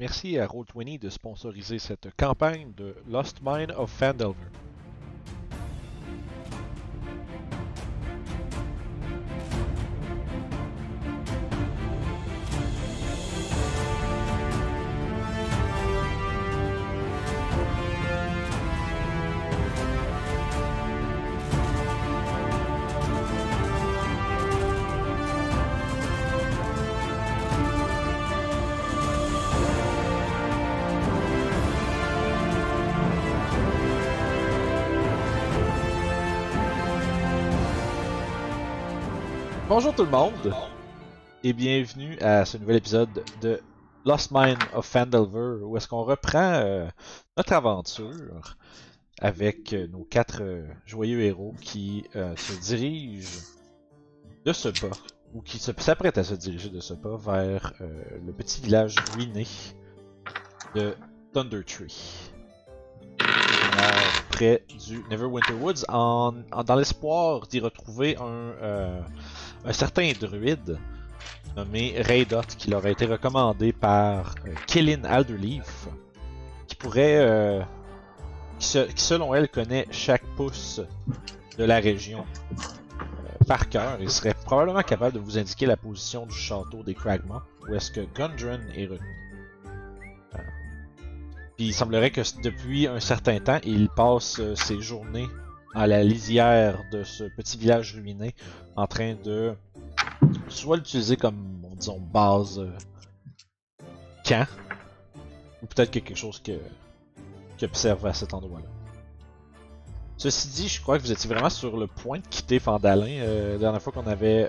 Merci à Roll20 de sponsoriser cette campagne de Lost Mine of Phandelver. Bonjour tout le monde et bienvenue à ce nouvel épisode de Lost Mine of Phandelver où est-ce qu'on reprend notre aventure avec nos quatre joyeux héros qui se dirigent de ce pas ou qui s'apprêtent à se diriger de ce pas vers le petit village ruiné de Thunder Tree. Près du Neverwinter Woods dans l'espoir d'y retrouver un certain druide nommé Raydot qui leur a été recommandé par Killin Alderleaf qui pourrait qui selon elle connaît chaque pouce de la région par cœur et serait probablement capable de vous indiquer la position du château des Cragmaw où est-ce que Gundren est retenu. Puis il semblerait que depuis un certain temps, il passe ses journées à la lisière de ce petit village ruiné, en train de soit l'utiliser comme, disons, base camp, ou peut-être quelque chose qu'il observe à cet endroit-là. Ceci dit, je crois que vous étiez vraiment sur le point de quitter Phandalin la dernière fois qu'on avait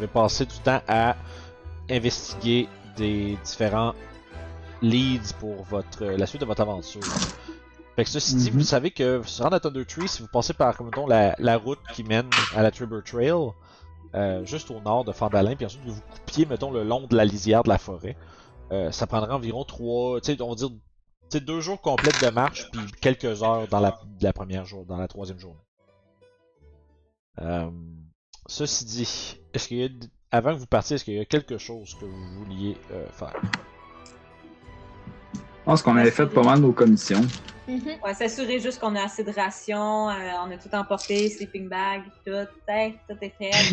passé du temps à investiguer des différents leads pour la suite de votre aventure. Fait que ceci dit, vous savez que se rendre à Thunder Tree, si vous passez par comme mettons, la route qui mène à la Tribber Trail, juste au nord de Phandalin, puis ensuite vous coupiez mettons le long de la lisière de la forêt, ça prendrait environ 3, tu sais, on va dire 2 jours complets de marche, puis quelques heures dans la première journée, dans la troisième journée. Ceci dit, est-ce qu'il y a, avant que vous partiez, est-ce qu'il y a quelque chose que vous vouliez faire? Je pense qu'on avait fait pas mal nos commissions. Ouais, s'assurer juste qu'on a assez de rations, on a tout emporté, sleeping bag, tout est fait.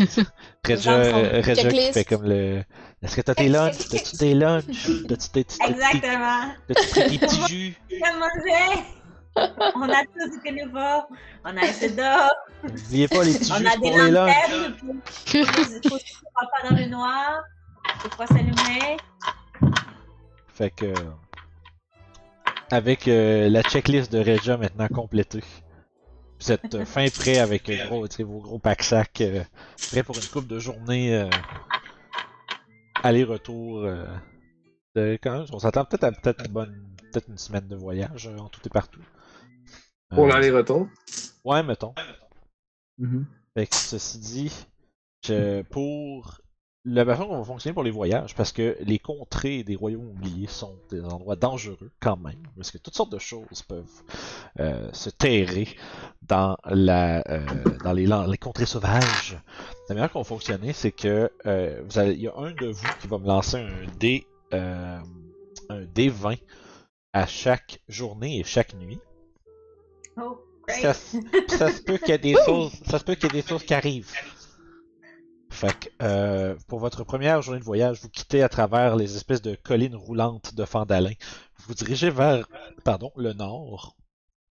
Regia qui fait comme le... Est-ce que t'as tes lunchs? T'as-tu tes lunchs? Exactement! T'as-tu pris tes petits jus? Qu'à manger! On a tout ce qu'il nous faut, on a assez d'eau. N'oubliez pas les petits jus pour les lunchs. Il faut pas dans le noir, faut pas s'allumer. Fait que... Avec la checklist de Regia maintenant complétée. Vous êtes fin prêt avec vos gros pack-sacs, prêts pour une couple de journées aller-retour. Quand même, on s'attend peut-être à peut-être une semaine de voyage en tout et partout. Pour l'aller-retour? Ouais, mettons. Fait que ceci dit, pour la façon qu'on va fonctionner pour les voyages, parce que les contrées des royaumes oubliés sont des endroits dangereux quand même, parce que toutes sortes de choses peuvent se terrer dans les contrées sauvages. La manière qu'on va fonctionner, c'est que il y a un de vous qui va me lancer un dé 20 à chaque journée et chaque nuit. Oh, Ça se peut qu'il y ait des choses qui arrivent. Fait que, pour votre première journée de voyage, vous quittez à travers les espèces de collines roulantes de Phandalin. Vous vous dirigez vers, le nord,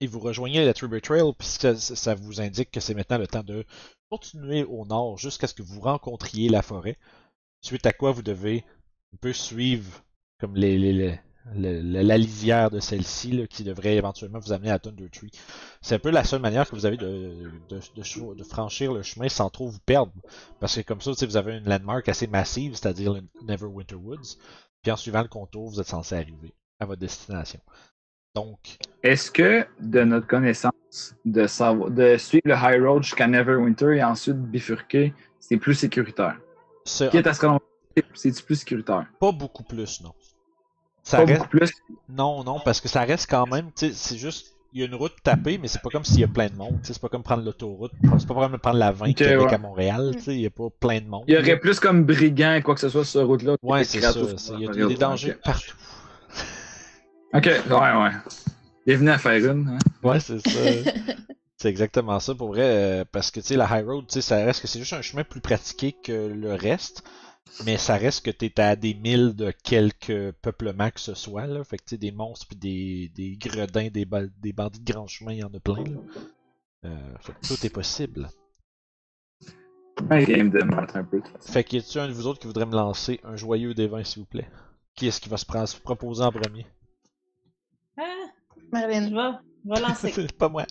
et vous rejoignez la Tribber Trail, puisque ça vous indique que c'est maintenant le temps de continuer au nord jusqu'à ce que vous rencontriez la forêt. Suite à quoi vous devez un peu suivre comme la lisière de celle-ci là, qui devrait éventuellement vous amener à Thunder Tree. C'est un peu la seule manière que vous avez de franchir le chemin sans trop vous perdre. Parce que comme ça, vous avez une landmark assez massive, c'est-à-dire le Neverwinter Woods. Puis en suivant le contour, vous êtes censé arriver à votre destination. Donc... Est-ce que, de notre connaissance, de suivre le High Road jusqu'à Neverwinter et ensuite bifurquer, c'est plus sécuritaire? Quitte à ce qu'on... C'est plus sécuritaire? Pas beaucoup plus, non. Ça reste plus? Non, parce que ça reste quand même, c'est juste il y a une route tapée, mais c'est pas comme s'il y a plein de monde. C'est pas comme prendre l'autoroute. C'est pas comme prendre la 20 Québec à Montréal. Il y a pas plein de monde. Il y aurait plus comme brigands quoi que ce soit sur cette route-là. Ouais, c'est ça. Il y a des dangers partout. Ok, ouais. Bienvenue à faire une. Hein? Ouais, c'est ça. C'est exactement ça pour vrai. Parce que la High Road, ça reste que c'est juste un chemin plus pratiqué que le reste. Mais ça reste que t'es à des milles de quelques peuplements que ce soit, là. Fait que des monstres pis des gredins, des bandits de grand chemin, il y en a plein, là. Fait que tout est possible. Un game de maths un peu. Fait que y a-tu un de vous autres qui voudrait me lancer un joyeux des 20, s'il vous plaît? Qui est-ce qui va se proposer en premier? Marilyn, je vais lancer. C'est pas moi.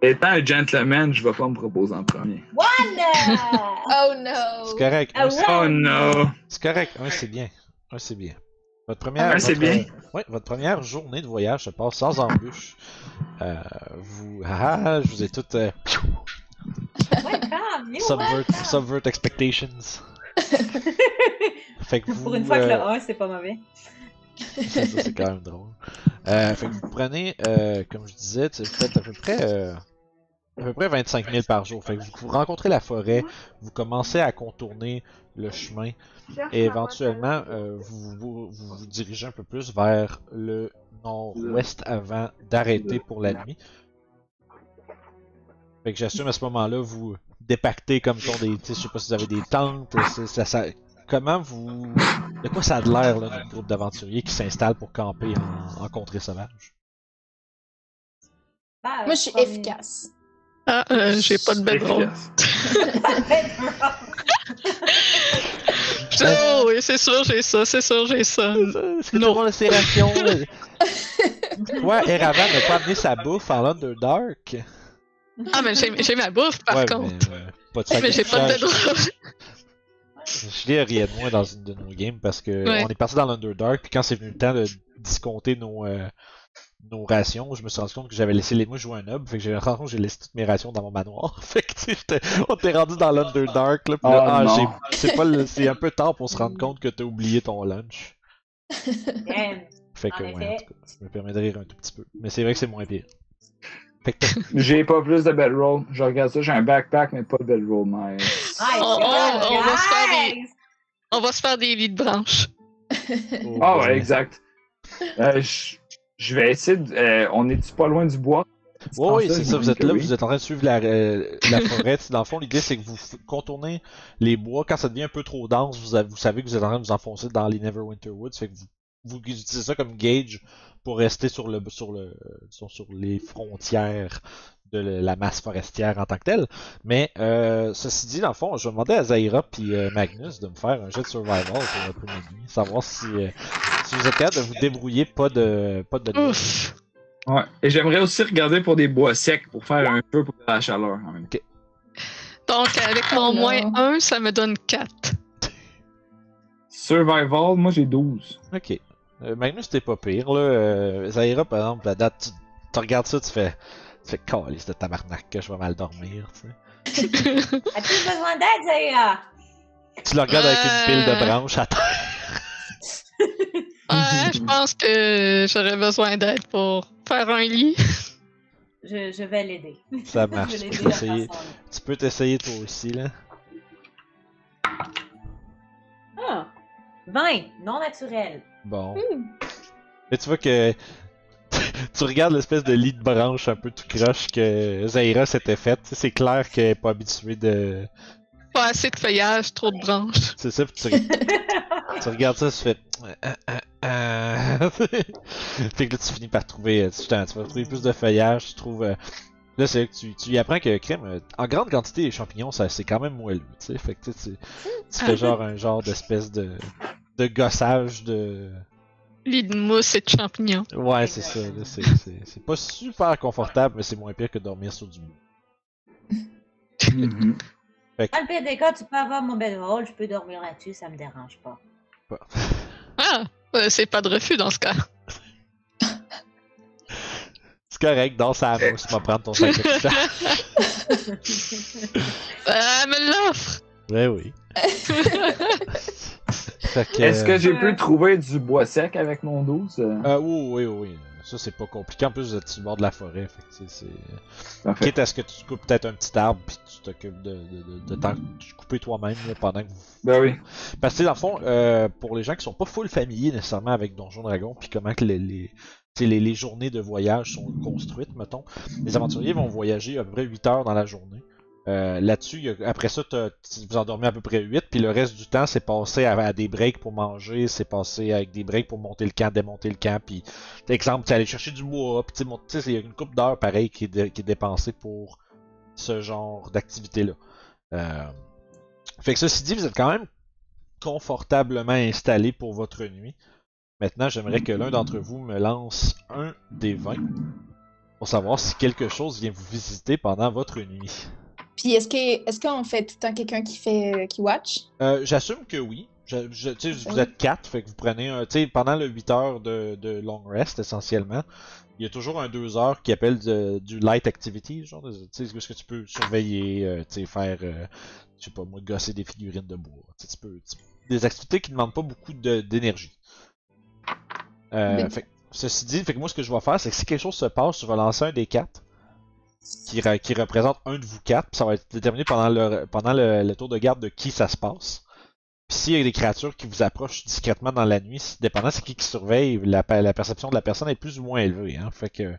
Étant un gentleman, je vais pas me proposer en premier. One! Oh no! C'est correct. Oh no! C'est correct. C'est bien. C'est bien. Votre première, votre première journée de voyage se passe sans embûche. Je vous ai toutes subvert expectations. Fait que pour une fois que le 1 c'est pas mauvais. Ça, c'est quand même drôle. Fait que vous prenez, comme je disais, vous faites à peu près 25 000 par jour. Fait que vous rencontrez la forêt, vous commencez à contourner le chemin et éventuellement vous vous dirigez un peu plus vers le nord-ouest avant d'arrêter pour la nuit. Fait que j'assume à ce moment-là vous dépactez comme ton des, je sais pas si vous avez des tentes, comment vous... De quoi ça a de l'air, là, notre groupe d'aventuriers qui s'installe pour camper en contrée sauvage? Moi, je suis efficace. J'ai pas de bedroll. Oh oui, c'est sûr, j'ai ça. Est-ce que tu auras ces rations? Ouais, Eravan n'a pas amené sa bouffe en l'Underdark. Ah, mais j'ai ma bouffe, par contre. Mais j'ai pas de bedroll. Je l'ai rien de moins dans une de nos games parce que on est parti dans l'Underdark, puis quand c'est venu le temps de discompter nos rations, je me suis rendu compte que j'avais laissé moi jouer un hub, fait que j'ai rendu compte que j'ai laissé toutes mes rations dans mon manoir. Fait que on t'est rendu dans l'Underdark là, pis là, c'est un peu tard pour se rendre compte que t'as oublié ton lunch. Fait que en tout cas, ça me permet de rire un tout petit peu. Mais c'est vrai que c'est moins pire. J'ai pas plus de bedroll. Je regarde ça, j'ai un backpack, mais pas de bedroll. Nice. On va se faire des lits de branches. Ouais, exact. Je vais essayer de... on est-tu pas loin du bois? Oui, c'est ça, vous êtes là, vous êtes en train de suivre la forêt. Dans le fond, l'idée c'est que vous contournez les bois. Quand ça devient un peu trop dense, vous savez que vous êtes en train de vous enfoncer dans les Neverwinter Woods. Fait que vous utilisez ça comme gauge pour rester sur les frontières de la masse forestière en tant que telle. Mais ceci dit, dans le fond, je vais demander à Zaira et Magnus de me faire un jet de survival pour un peu m'aider, savoir si vous êtes capable de vous débrouiller pas de nuit. Ouais. Et j'aimerais aussi regarder pour des bois secs pour faire un peu pour la chaleur en même temps. Okay. Donc avec mon moins 1, ça me donne 4. Survival, moi j'ai 12. Ok. Magnus, t'es pas pire, là. Zaira, par exemple, la date, tu regardes ça, tu fais calice de tabarnak que je vais mal dormir, tu sais. As-tu besoin d'aide, Zaira? Tu le regardes avec une pile de branches à terre. Ouais, je pense que j'aurais besoin d'aide pour faire un lit. Je vais l'aider. Ça marche. Tu peux t'essayer toi aussi, là. 20, non naturel. Bon. Mais tu vois que tu regardes l'espèce de lit de branche un peu tout croche que Zaira s'était faite. C'est clair qu'elle est pas habituée de... Pas assez de feuillage, trop de branches. C'est ça, puis tu regardes ça, tu fais... Fait que là, tu finis par trouver... Tu vas trouver plus de feuillage, tu trouves... Là, c'est que tu y apprends que crème, en grande quantité, les champignons, c'est quand même moelleux, tu sais. Fait que tu fais un genre d'espèce de gossage de... Lit de mousse et de champignons. Ouais, c'est ça. C'est pas super confortable, mais c'est moins pire que dormir sur du bois. Dans le pire des cas, tu peux avoir mon bedroll, je peux dormir là-dessus, ça me dérange pas. C'est pas de refus dans ce cas. C'est correct, dans sa mousse, tu vas prendre ton sac de couchage. Me l'offre! Ouais, oui. Est-ce que j'ai pu trouver du bois sec avec mon 12? Oui. ça, c'est pas compliqué. En plus, vous êtes sur le bord de la forêt. Fait que c'est... Quitte à ce que tu coupes peut-être un petit arbre, puis tu t'occupes de t'en couper toi-même là, pendant que vous. Ben oui. Parce que dans le fond, pour les gens qui sont pas full familiers nécessairement avec Donjon Dragon, puis comment que les journées de voyage sont construites, mettons, les aventuriers vont voyager à peu près 8 heures dans la journée. Là-dessus, après ça, vous endormez à peu près 8, puis le reste du temps, c'est passé à des breaks pour manger, c'est passé avec des breaks pour monter le camp, démonter le camp, puis exemple, tu aller chercher du bois, puis tu sais, il y a une couple d'heures pareil qui est dépensée pour ce genre d'activité-là. Fait que ceci dit, vous êtes quand même confortablement installé pour votre nuit. Maintenant, j'aimerais que l'un d'entre vous me lance un des 20 pour savoir si quelque chose vient vous visiter pendant votre nuit. Puis est-ce qu'on fait tout le temps quelqu'un qui watch? J'assume que oui. Vous êtes 4, fait que vous prenez pendant le 8 heures de long rest essentiellement, il y a toujours un 2 heures qui appelle du light activity, genre ce que tu peux surveiller, faire je sais pas moi, gosser des figurines de bois. Des activités qui ne demandent pas beaucoup d'énergie. Ceci dit, fait que moi ce que je vais faire, c'est que si quelque chose se passe, je vais lancer un des 4 qui représente un de vous 4, puis ça va être déterminé pendant le tour de garde de qui ça se passe. Puis s'il y a des créatures qui vous approchent discrètement dans la nuit, dépendant c'est qui surveille, la perception de la personne est plus ou moins élevée. Hein? Fait que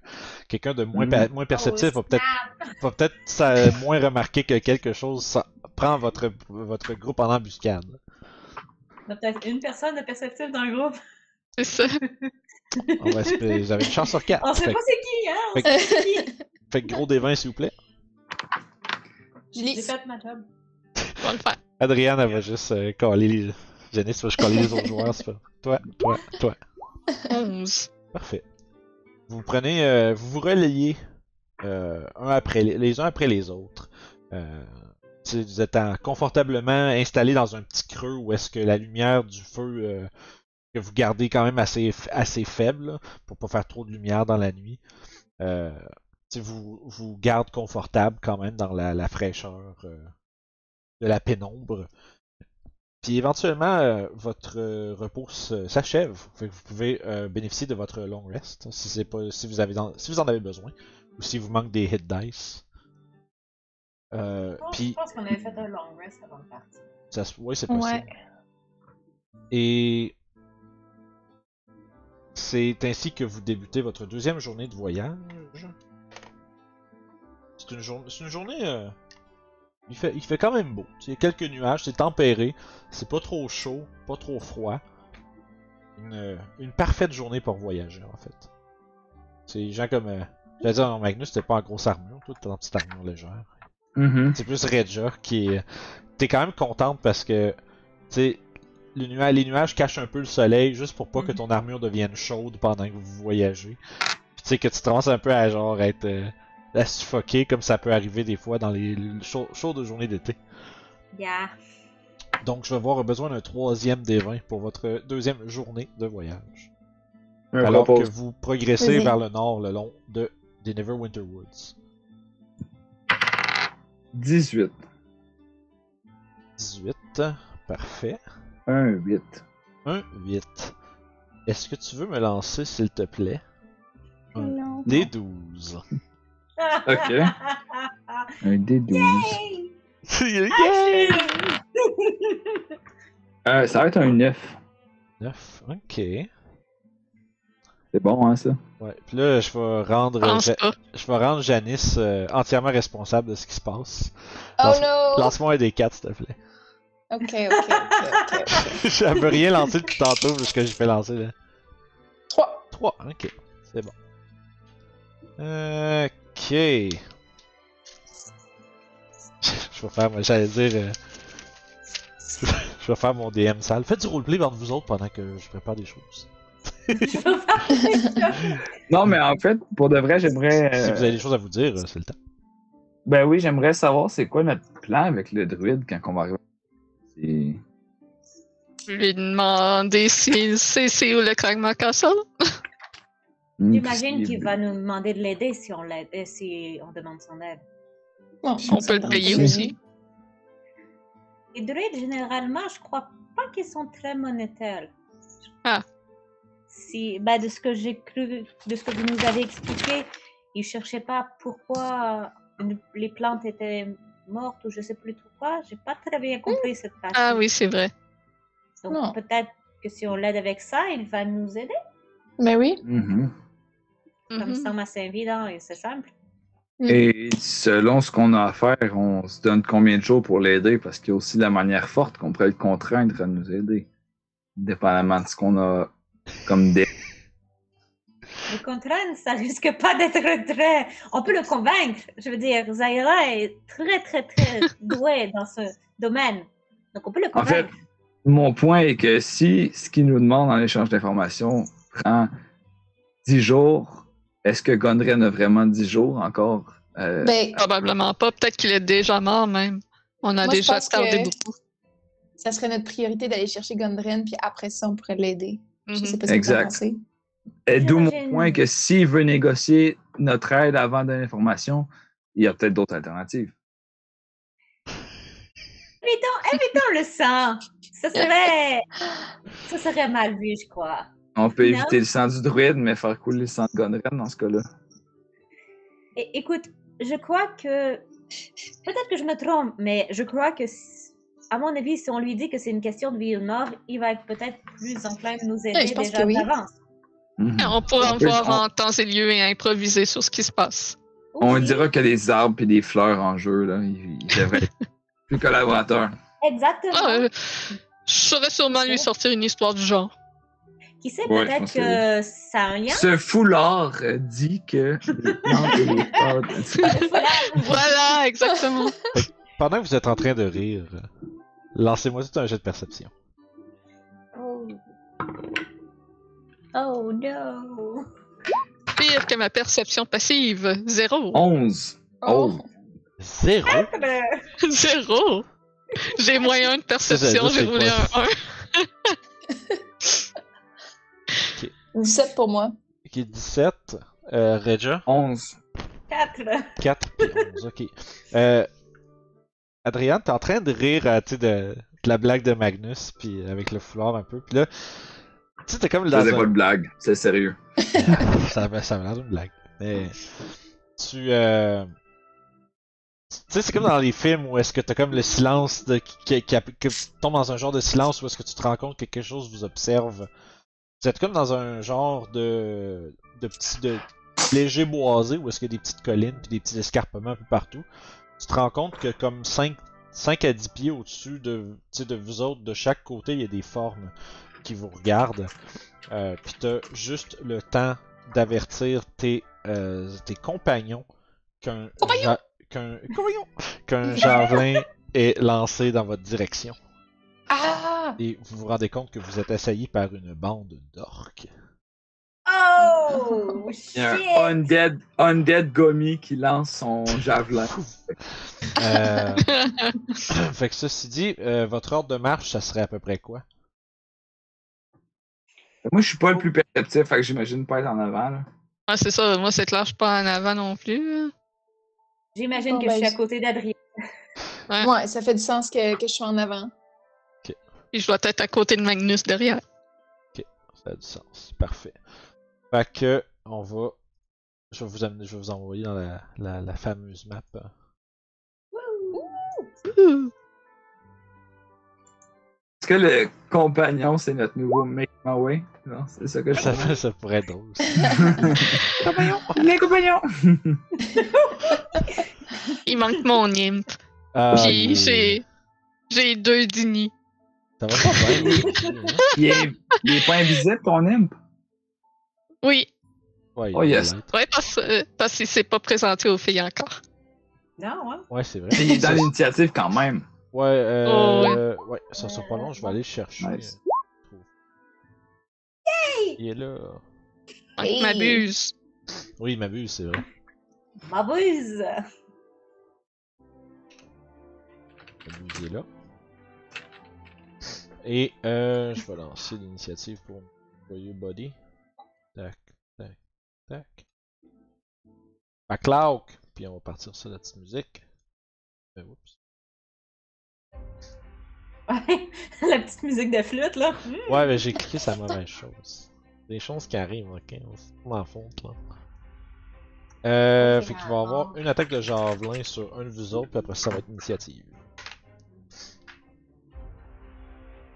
quelqu'un de moins perceptif va peut-être moins remarquer que quelque chose prend votre groupe en embuscade. Il y a peut-être une personne de perceptif dans le groupe. C'est ça. Vous avez une chance sur 4. On sait pas c'est qui, hein? On sait pas c'est qui. Fait que gros des 20 s'il vous plaît. J'ai fait ma job. On va le faire. Adrienne, elle va juste caler les... Janice va juste caler les autres joueurs. C'est pas... Toi. 11. Parfait. Vous prenez... vous relayez les uns après les autres. Vous êtes confortablement installé dans un petit creux où est-ce que la lumière du feu... que vous gardez quand même assez faible là, pour pas faire trop de lumière dans la nuit. Vous garde confortable quand même dans la fraîcheur de la pénombre. Puis éventuellement, votre repos s'achève. Fait que vous pouvez bénéficier de votre long rest si vous en avez besoin ou si vous manque des hit dice. Je pense qu'on avait fait un long rest avant de partir. Oui, c'est possible. Ouais. Et c'est ainsi que vous débutez votre deuxième journée de voyage. C'est une journée... Il fait quand même beau. Il y a quelques nuages, c'est tempéré. C'est pas trop chaud, pas trop froid. Une parfaite journée pour voyager, en fait. C'est les gens comme... j'allais dire, Magnus, c'était pas en grosse armure. Toi, t'es en petite armure légère. Mm-hmm. C'est plus Redja qui est... T'es quand même contente parce que... Tu sais, les nuages cachent un peu le soleil juste pour pas que ton armure devienne chaude pendant que vous voyagez. Puis tu sais que tu te commences un peu à genre être... à suffoquer comme ça peut arriver des fois dans les chaudes journées d'été. Yeah. Donc je vais avoir besoin d'un 3e des 20 pour votre deuxième journée de voyage. Alors que vous progressez vers le nord le long des Neverwinter Woods. 18. 18. Parfait. Un 8. Un 8. Est-ce que tu veux me lancer s'il te plaît? Non. Des 12. Ok. Un D12. Yay! Ça va être un 9. 9, ok. C'est bon, hein, ça? Ouais, puis là, je vais rendre Janice entièrement responsable de ce qui se passe. Oh non! Lance-moi un des 4, s'il te plaît. Ok. Je peux rien lancer depuis tantôt, parce que j'ai fait lancer. Là. 3. 3, ok. C'est bon. Ok. Je vais faire, j'allais dire... je vais faire mon DM sale. Faites du roleplay entre vous autres pendant que je prépare des choses. Non, mais en fait, pour de vrai, j'aimerais... Si vous avez des choses à vous dire, c'est le temps. Ben oui, j'aimerais savoir c'est quoi notre plan avec le druide quand on va arriver. Je lui demander s'il sait c'est où le Kragma Castle. J'imagine qu'il va nous demander de l'aider si on demande son aide. Bon, on peut le payer aussi. Les druides, généralement, je crois pas qu'ils sont très monétaires. Ah. si, bah, de ce que j'ai cru, de ce que vous nous avez expliqué, il cherchait pas pourquoi les plantes étaient mortes ou je sais plus trop quoi. J'ai pas très bien compris cette partie. Ah oui, c'est vrai. Donc peut-être que si on l'aide avec ça, il va nous aider. Mais oui. Ça me semble assez évident et c'est simple. Et selon ce qu'on a à faire, on se donne combien de jours pour l'aider? Parce qu'il y a aussi la manière forte qu'on pourrait le contraindre à nous aider. Dépendamment de ce qu'on a comme dé. Le contraindre, ça risque pas d'être très... On peut le convaincre. Je veux dire, Zaira est très, très, très douée dans ce domaine. Donc on peut le convaincre. En fait, mon point est que si ce qu'il nous demande en échange d'informations prend 10 jours, est-ce que Gondren a vraiment 10 jours encore? Probablement pas. Peut-être qu'il est déjà mort même. On a déjà tardé beaucoup. Ça serait notre priorité d'aller chercher Gondren, puis après ça, on pourrait l'aider. Je sais pas ce que vous en pensez. D'où mon point que s'il veut négocier notre aide avant de donner l'information, il y a peut-être d'autres alternatives. Évitons le sang. Ça serait mal vu, je crois. On peut éviter le sang du druide, mais faire couler le sang de Gondren dans ce cas-là. Écoute, je crois que... Peut-être que je me trompe, mais je crois que, à mon avis, si on lui dit que c'est une question de vie ou de mort, il va être peut-être plus enclin de nous aider déjà d'avance. On pourra voir en temps et lieu et improviser sur ce qui se passe. On dira qu'il y a des arbres et des fleurs en jeu. Là. Il devrait être plus collaborateur. Exactement. Je saurais sûrement lui sortir une histoire du genre. Qui sait, peut-être que ça a un lien? Ce foulard dit que les plantes et les fleurs... Voilà, exactement. Pendant que vous êtes en train de rire, lancez-moi tout un jet de perception. Oh no! Pire que ma perception passive. 0. 11. Oh! 0? 0! J'ai moyen de perception, j'ai roulé un 1. 17 pour moi. Ok, 17. Regia? 11. 4 puis 11, ok. Adrien, t'es en train de rire de la blague de Magnus, puis avec le foulard un peu, puis là, tu sais, t'es comme dans pas de blague, c'est sérieux. ça m'a l'air d'une blague. Mais tu sais, c'est comme dans les films où est-ce que t'as comme le silence qui tombe dans un genre de silence où est-ce que tu te rends compte que quelque chose vous observe. Vous êtes comme dans un genre de léger boisé où est-ce qu'il y a des petites collines puis des petits escarpements un peu partout. Tu te rends compte que comme 5 à 10 pieds au-dessus de vous autres, de chaque côté, il y a des formes qui vous regardent. Puis t'as juste le temps d'avertir tes compagnons qu'un javelin est lancé dans votre direction. Ah! Et vous vous rendez compte que vous êtes assailli par une bande d'orques. Oh! Il y a un undead Gummy qui lance son javelin. Fait que ceci dit, votre ordre de marche, ça serait à peu près quoi? Moi, je suis pas le plus perceptif, fait que j'imagine pas être en avant. Là. Ah, c'est ça. Moi, c'est clair, je suis pas en avant non plus. J'imagine que je suis à côté d'Adrien. Ouais, ça fait du sens que je suis en avant. Ok. Et je dois être à côté de Magnus derrière. Ok, ça a du sens. Parfait. Fait que, je vais vous envoyer dans la fameuse map. Est-ce que le compagnon, c'est notre nouveau Make My Way? Non, c'est ça que je fais. Ça pourrait être drôle. Compagnon! Les compagnons! Il manque mon imp. Puis j'ai 2 Dini. Ça va pas bien. Il est pas invisible, ton imp? Oui. Ouais, oh yes. Ouais, parce qu'il s'est pas présenté aux filles encore. Non, hein? Ouais, c'est vrai. Il est dans l'initiative quand même. Ouais, ouais, ça sera pas long, je vais aller le chercher. Nice. Il est là. Il m'abuse. Oui, il m'abuse, c'est vrai. M'abuse! Il est là. Et je vais lancer l'initiative pour Joyeux Body. Tac, tac, tac. MacLeod! Puis on va partir sur la petite musique. Oups. Ouais, la petite musique de flûte, là. Ouais, mais j'ai cliqué sur la mauvaise chose. Des choses qui arrivent, ok? On se trouve en fonte, là. Fait qu'il va y avoir une attaque de javelin sur un de vous autres, puis après ça va être initiative.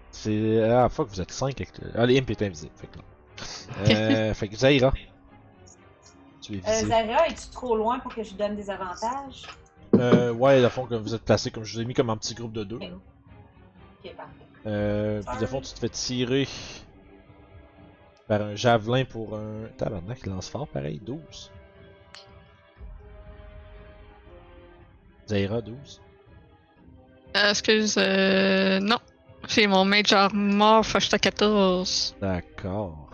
C'est la fois que vous êtes 5 avec le... Ah, les imp est invisible, fait que là. Fait que Zaira. Tu es visible. Zaira, es-tu trop loin pour que je donne des avantages? Ouais, à fond, comme vous êtes placé, comme je vous ai mis comme un petit groupe de 2. Ok, parfait. Puis à fond, tu te fais tirer par un javelin pour un... Tabarnak, il lance fort, pareil, 12. Zaira, 12. Excuse, non. C'est mon mage armor, fait que j'étais à 14. D'accord.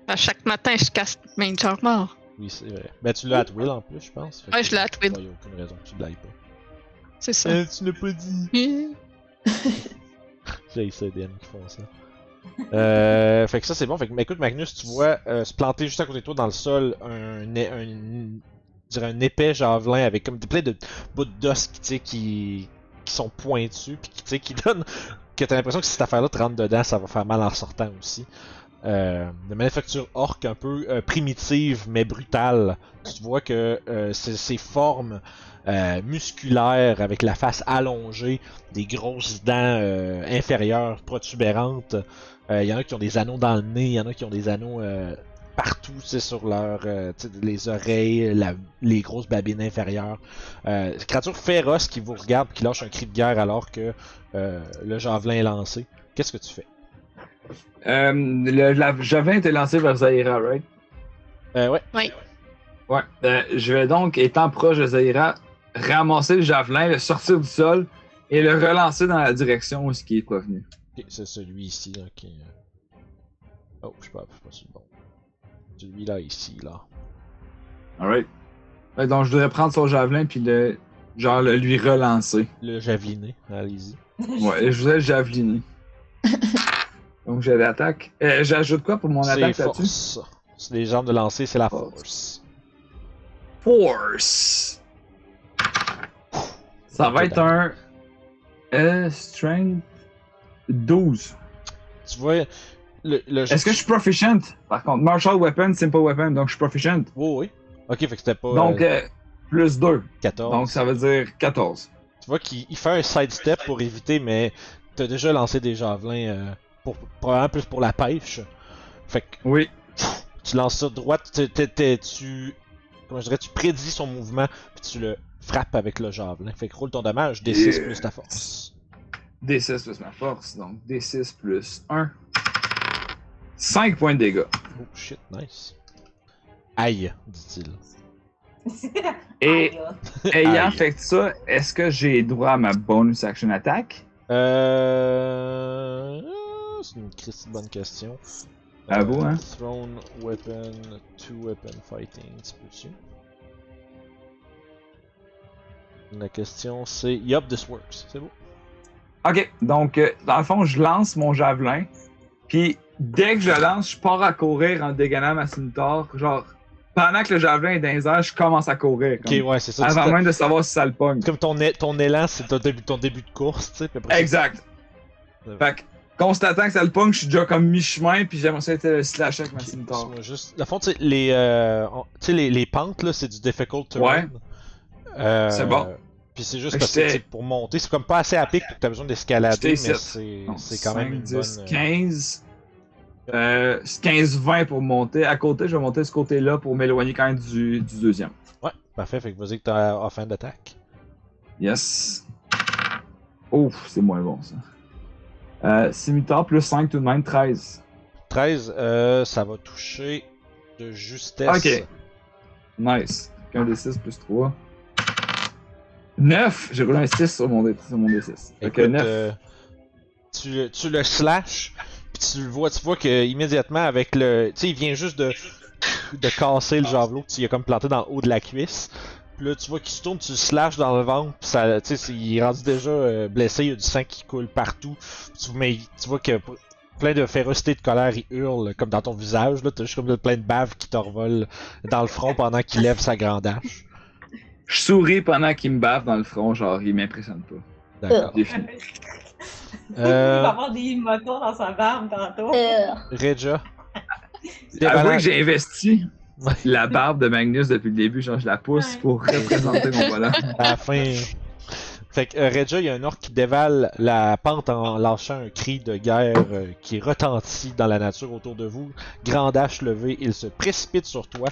À chaque matin, je casse mage armor. Oui, c'est vrai. Ben, tu l'as at will en plus, je pense. Ouais, je l'ai at will. Il n'y a aucune raison que tu ne l'ailles pas. C'est ça. Tu l'as pas dit. J'ai ça, DM qui font ça. Fait que ça, c'est bon. Fait que, écoute, Magnus, tu vois se planter juste à côté de toi dans le sol un épais javelin avec comme plein de bouts d'os qui sont pointus, puis qui donnent que t'as l'impression que si cette affaire-là te rentre dedans, ça va faire mal en sortant aussi. De manufacture orque un peu primitive mais brutale. Tu vois que ces formes musculaires avec la face allongée, des grosses dents inférieures protubérantes. Il y en a qui ont des anneaux dans le nez, il y en a qui ont des anneaux partout, sur les oreilles, les grosses babines inférieures. Créature féroce qui vous regarde et qui lâche un cri de guerre alors que le javelin est lancé. Qu'est-ce que tu fais? Le javelin était lancé vers Zaira, right? Ouais. Oui. Ouais. Je vais donc, étant proche de Zaira, ramasser le javelin, le sortir du sol et le relancer dans la direction où il est provenu. Ok, c'est celui ici là qui. Oh, je sais pas si c'est bon. Celui-là ici, là. Alright. Donc je devrais prendre son javelin puis le lui relancer. Le javeliner, allez-y. Ouais, je voudrais le javeliner. Donc j'ai l'attaque. J'ajoute quoi pour mon attaque là-dessus? C'est les jambes de lancer, c'est la force. Force! Ça va être un strength 12. Tu vois, est-ce que je suis proficient? Par contre, martial weapon, simple weapon, donc je suis proficient. Oui. Ok, fait que c'était pas. Donc, plus 2. 14. Donc ça veut dire 14. Tu vois qu'il fait un sidestep pour éviter, mais t'as déjà lancé des javelins probablement plus pour la pêche. Fait que. Oui. Tu lances ça droit, comment je dirais, tu prédis son mouvement, puis tu le frappes avec le javelin. Fait que roule ton dommage, D6 plus ta force. D6 plus ma force, donc D6 plus 1. 5 points de dégâts. Oh shit, nice. Aïe, dit-il. Et ayant fait ça, est-ce que j'ai droit à ma bonus action attack? C'est une bonne question. À vous, hein? Thrown weapon, 2 weapon fighting, tu peux-tu? La question c'est yup, this works, c'est beau. Ok, donc dans le fond, je lance mon javelin, puis dès que je lance, je pars à courir en dégainant ma scimitar. Genre, pendant que le javelin est dans les airs, je commence à courir. Ok, ouais, c'est ça. Avant même de savoir si ça le pogne. Comme ton élan, c'est ton début de course, tu sais. Exact. Fait que, constatant que ça le pogne, je suis déjà comme mi-chemin, puis j'aimerais ça être le slash avec ma scimitar. Juste, la fond, tu sais, les pentes, là, c'est du difficult terrain. Ouais. C'est bon. Puis c'est juste parce que pour monter, c'est comme pas assez à pic pour que t'as besoin d'escalader, mais c'est quand même une 10, bonne... 15... 15-20 pour monter. À côté, je vais monter de ce côté-là pour m'éloigner quand même du deuxième. Ouais, parfait. Fait que vas-y que t'as offhand d'attaque. Yes. Ouf, c'est moins bon ça. Scimitar plus 5 tout de même, 13. 13, ça va toucher de justesse. Ok. Nice. Un D6 plus 3. 9! J'ai roulé un 6 sur mon D6. Écoute, 9. Tu le slash, puis tu vois que immédiatement avec le. Tu sais, il vient juste de casser le javelot que tu as comme planté dans le haut de la cuisse. Puis là, tu vois qu'il se tourne, tu le slashes dans le ventre, puis ça, tu sais, il est rendu déjà blessé, il y a du sang qui coule partout. Mais tu vois que plein de férocité, de colère, il hurle comme dans ton visage. Là, t'as juste comme plein de bave qui t'envolent dans le front pendant qu'il lève sa grande hache. Je souris pendant qu'il me bave dans le front, genre il m'impressionne pas. D'accord. J'ai fini. Il va avoir des motons dans sa barbe tantôt. Regia. Avouez que j'ai investi la barbe de Magnus depuis le début, genre je la pousse pour représenter mon bonhomme. À la fin. Fait que Regia, il y a un orc qui dévale la pente en lâchant un cri de guerre qui retentit dans la nature autour de vous. Grande hache levée, il se précipite sur toi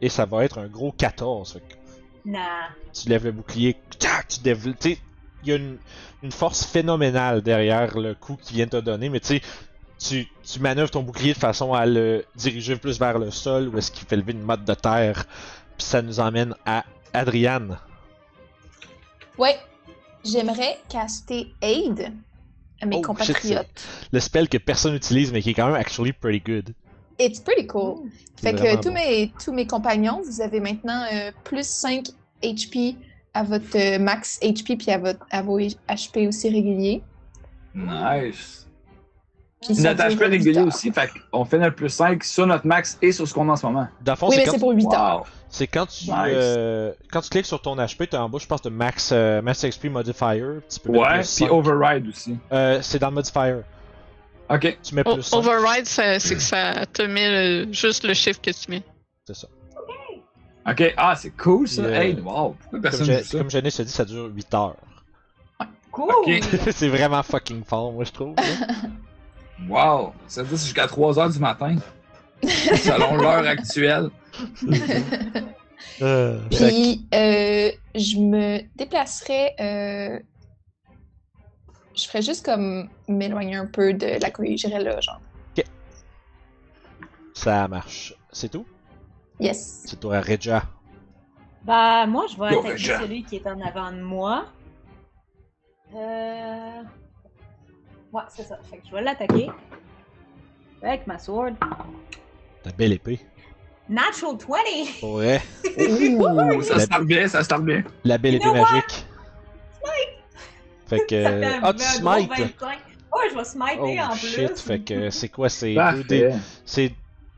et ça va être un gros 14. Fait que Nah. tu lèves le bouclier, tu développes. Tu sais, il y a une force phénoménale derrière le coup qu'il vient de te donner, mais tu sais, tu manœuvres ton bouclier de façon à le diriger plus vers le sol ou est-ce qu'il fait lever une motte de terre. Puis ça nous emmène à Adriane. Ouais. J'aimerais caster Aid à mes compatriotes. Shit, le spell que personne n'utilise, mais qui est quand même actually pretty good. It's pretty cool. Fait que tous mes compagnons, vous avez maintenant plus 5 HP à votre max HP puis à vos HP aussi réguliers. Nice. Notre HP régulier aussi, fait qu'on fait notre plus 5 sur notre max et sur ce qu'on a en ce moment. Fond, oui, mais c'est pour 8 heures. C'est quand tu cliques sur ton HP, t'as en bas, je pense, de max XP modifier. Tu peux mettre puis override aussi. C'est dans le modifier. Ok. Tu mets plus 5. Override, c'est que ça te met juste le chiffre que tu mets. C'est ça. Ok, c'est cool ça. Hey, wow, pourquoi personne dit ça? Comme Janice a dit, ça dure 8 heures. Cool! Okay. C'est vraiment fucking fort, moi, je trouve. Wow, ça veut dire c'est jusqu'à 3h du matin. Selon l'heure actuelle. Puis, je me déplacerais. Je ferais juste comme m'éloigner un peu de la cohue. J'irais là, genre. Ok. Ça marche. C'est tout? Yes. C'est toi, Regia. Bah, moi, je vais Yo, attaquer Regia. celui qui est en avant de moi. Ouais, c'est ça. Fait que je vais l'attaquer. Avec ma sword. Ta belle épée. Natural 20! Ouais. Ouh, ça start bien, ça start bien. La belle épée magique. Smite! Fait que. Ça fait Ah, tu un gros smite! 25. Ouais, je vais smiter en Shit, plus. fait que c'est quoi? C'est Parfait. c'est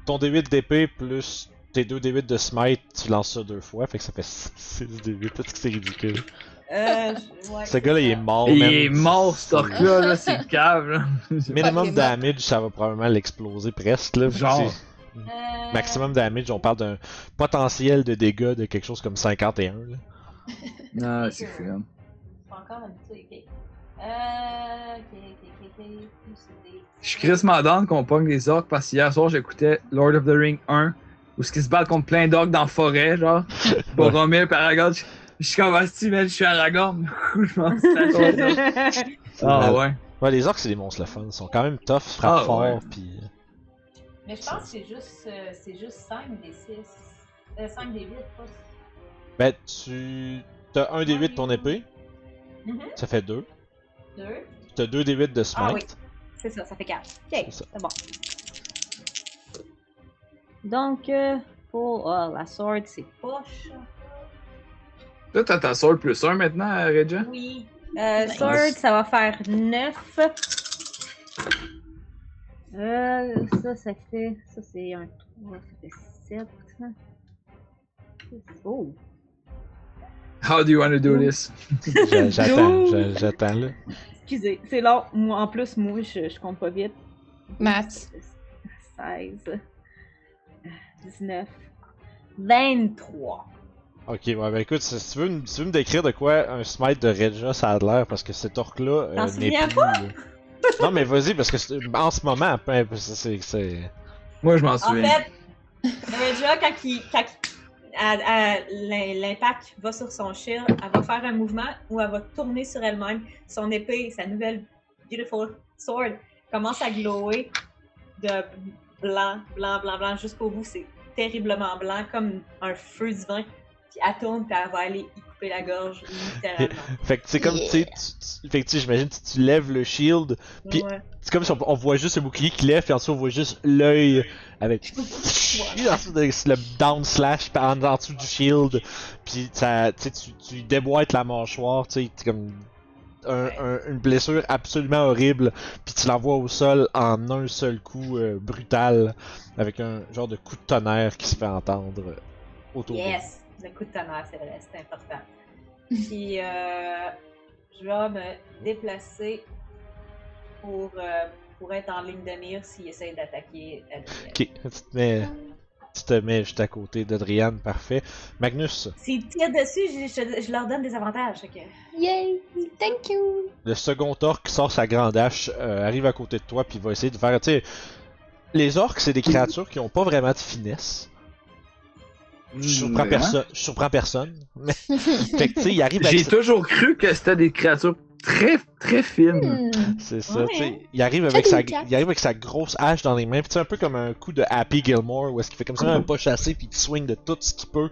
ton D8 d'épée plus tes 2 D8 de smite, tu lances ça 2 fois, fait que ça fait 6 D8. Peut-être que c'est ridicule. Ouais, Ce gars-là, il est mort, Il man. est mort, ce orc-là, là, c'est cave, là. Minimum damage, ça va probablement l'exploser presque, là. Genre. Maximum damage, on parle d'un potentiel de dégâts de quelque chose comme 51, là. Non, c'est fun. C'est encore un petit. Je suis crissement down qu'on pogne les orques parce qu'hier soir j'écoutais Lord of the Ring 1 où ce qui se battent contre plein d'orques dans la forêt, genre. Boromir, Aragorn. Je suis comme Asti, mais je suis Aragorn. Je m'en suis Ah ouais. Ouais, les orques, c'est des monstres le fun. Ils sont quand même tough, frappent fort, ouais. pis. Mais je pense que c'est juste 5 des 6. 5 des 8, pas. Ben, tu. T'as 1 D8 de ton épée, ça fait 2. 2. T'as 2 D8 de smite. Ah oui, c'est ça fait 4. Ok, c'est bon. Donc, pour la sword, c'est poche. Toi, t'as ta sword plus 1 maintenant, Regia? Oui. Sword, ça va faire 9. Ça fait. Ça, c'est un 3, ça fait 7. Oh! How do you want to do this? J'attends là. Excusez, c'est long. Moi, en plus, moi, je compte pas vite. Maths. 16. 19. 23. Ok, ouais, ben écoute, si tu veux me décrire de quoi un smite de Regia ça a l'air, parce que cet orc-là T'en n'est souviens plus. pas? Non, mais vas-y, parce que en ce moment, c'est. Moi, je m'en En souviens. fait, Regia, quand l'impact va sur son shield, elle va faire un mouvement où elle va tourner sur elle-même. Son épée, sa nouvelle beautiful sword, commence à glower de blanc, jusqu'au bout. C'est terriblement blanc, comme un feu divin. Puis elle tourne, puis elle va aller y couper la gorge, littéralement. Fait que c'est comme, tu sais, fait que j'imagine tu lèves le shield, puis c'est comme si on voit juste le bouclier qui lève, puis en dessous on voit juste l'œil avec le down slash en dessous du shield, puis ça, tu déboîtes la mâchoire, tu sais, comme une blessure absolument horrible, puis tu l'envoies au sol en un seul coup brutal, avec un genre de coup de tonnerre qui se fait entendre autour de vous. Yes! Le coup de tonnerre, c'est vrai, c'est important. Puis, je vais me déplacer pour pourrait être en ligne de mire s'il essaie d'attaquer Adrien. Ok, tu te mets juste à côté d'Adriane, parfait. Magnus, S'ils tirent dessus, je leur donne des avantages. Fait que... Yay! Thank you! le second orc sort sa grande hache, arrive à côté de toi, puis va essayer de faire. Tu sais, les orcs, c'est des créatures qui ont pas vraiment de finesse. Je surprends personne. Mais... fait que tu sais, il arrive avec. J'ai toujours cru que c'était des créatures très, très fines. C'est ça, Ouais. tu sais. Il arrive avec sa grosse hache dans les mains, pis c'est un peu comme un coup de Happy Gilmore, où est-ce qu'il fait comme ça un pas chassé, puis il swing de tout ce qu'il peut.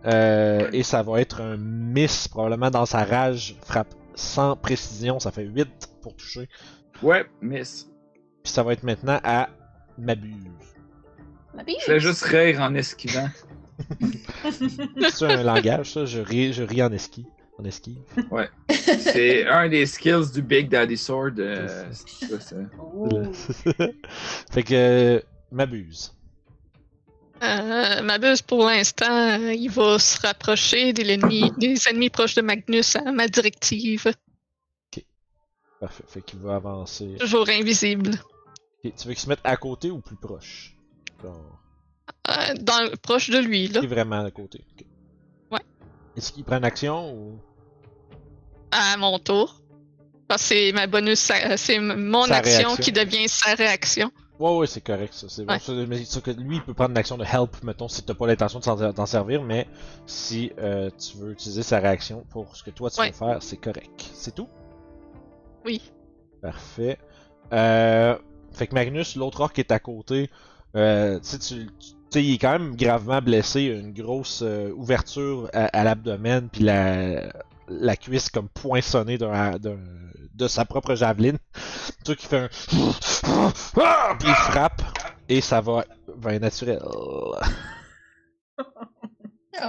Et ça va être un miss, probablement dans sa rage, frappe sans précision, ça fait 8 pour toucher. Ouais, miss. Puis ça va être maintenant à Mabuse. Ma bille. Je fais juste rire en esquivant. C'est un langage, ça? Je ris en esquive. C'est un des skills du Big Daddy Sword. C'est ça, ça. Oh. Fait que Mabuse. Mabuse, pour l'instant, il va se rapprocher des ennemis proches de Magnus à ma directive. Parfait, fait qu'il va avancer. Toujours invisible. Ok, tu veux qu'il se mette à côté ou plus proche? Genre, Proche de lui, là. il est vraiment à côté. Ok. Ouais. Est-ce qu'il prend une action ou. À mon tour. Parce que c'est ma bonus, c'est mon Sa action réaction. qui devient sa réaction. Ouais, c'est correct, ça. C'est bon. Ouais. Ça, mais c'est que lui, il peut prendre une action de help, mettons, si t'as pas l'intention de t'en servir, mais si tu veux utiliser sa réaction pour ce que toi tu veux faire, c'est correct. C'est tout? Oui. Parfait. Fait que Magnus, l'autre orc qui est à côté, tu sais, il est quand même gravement blessé, une grosse ouverture à l'abdomen, puis la cuisse comme poinçonnée de sa propre javeline. Tu sais, qui fait un. Puis il frappe, et ça va. Naturel. Oh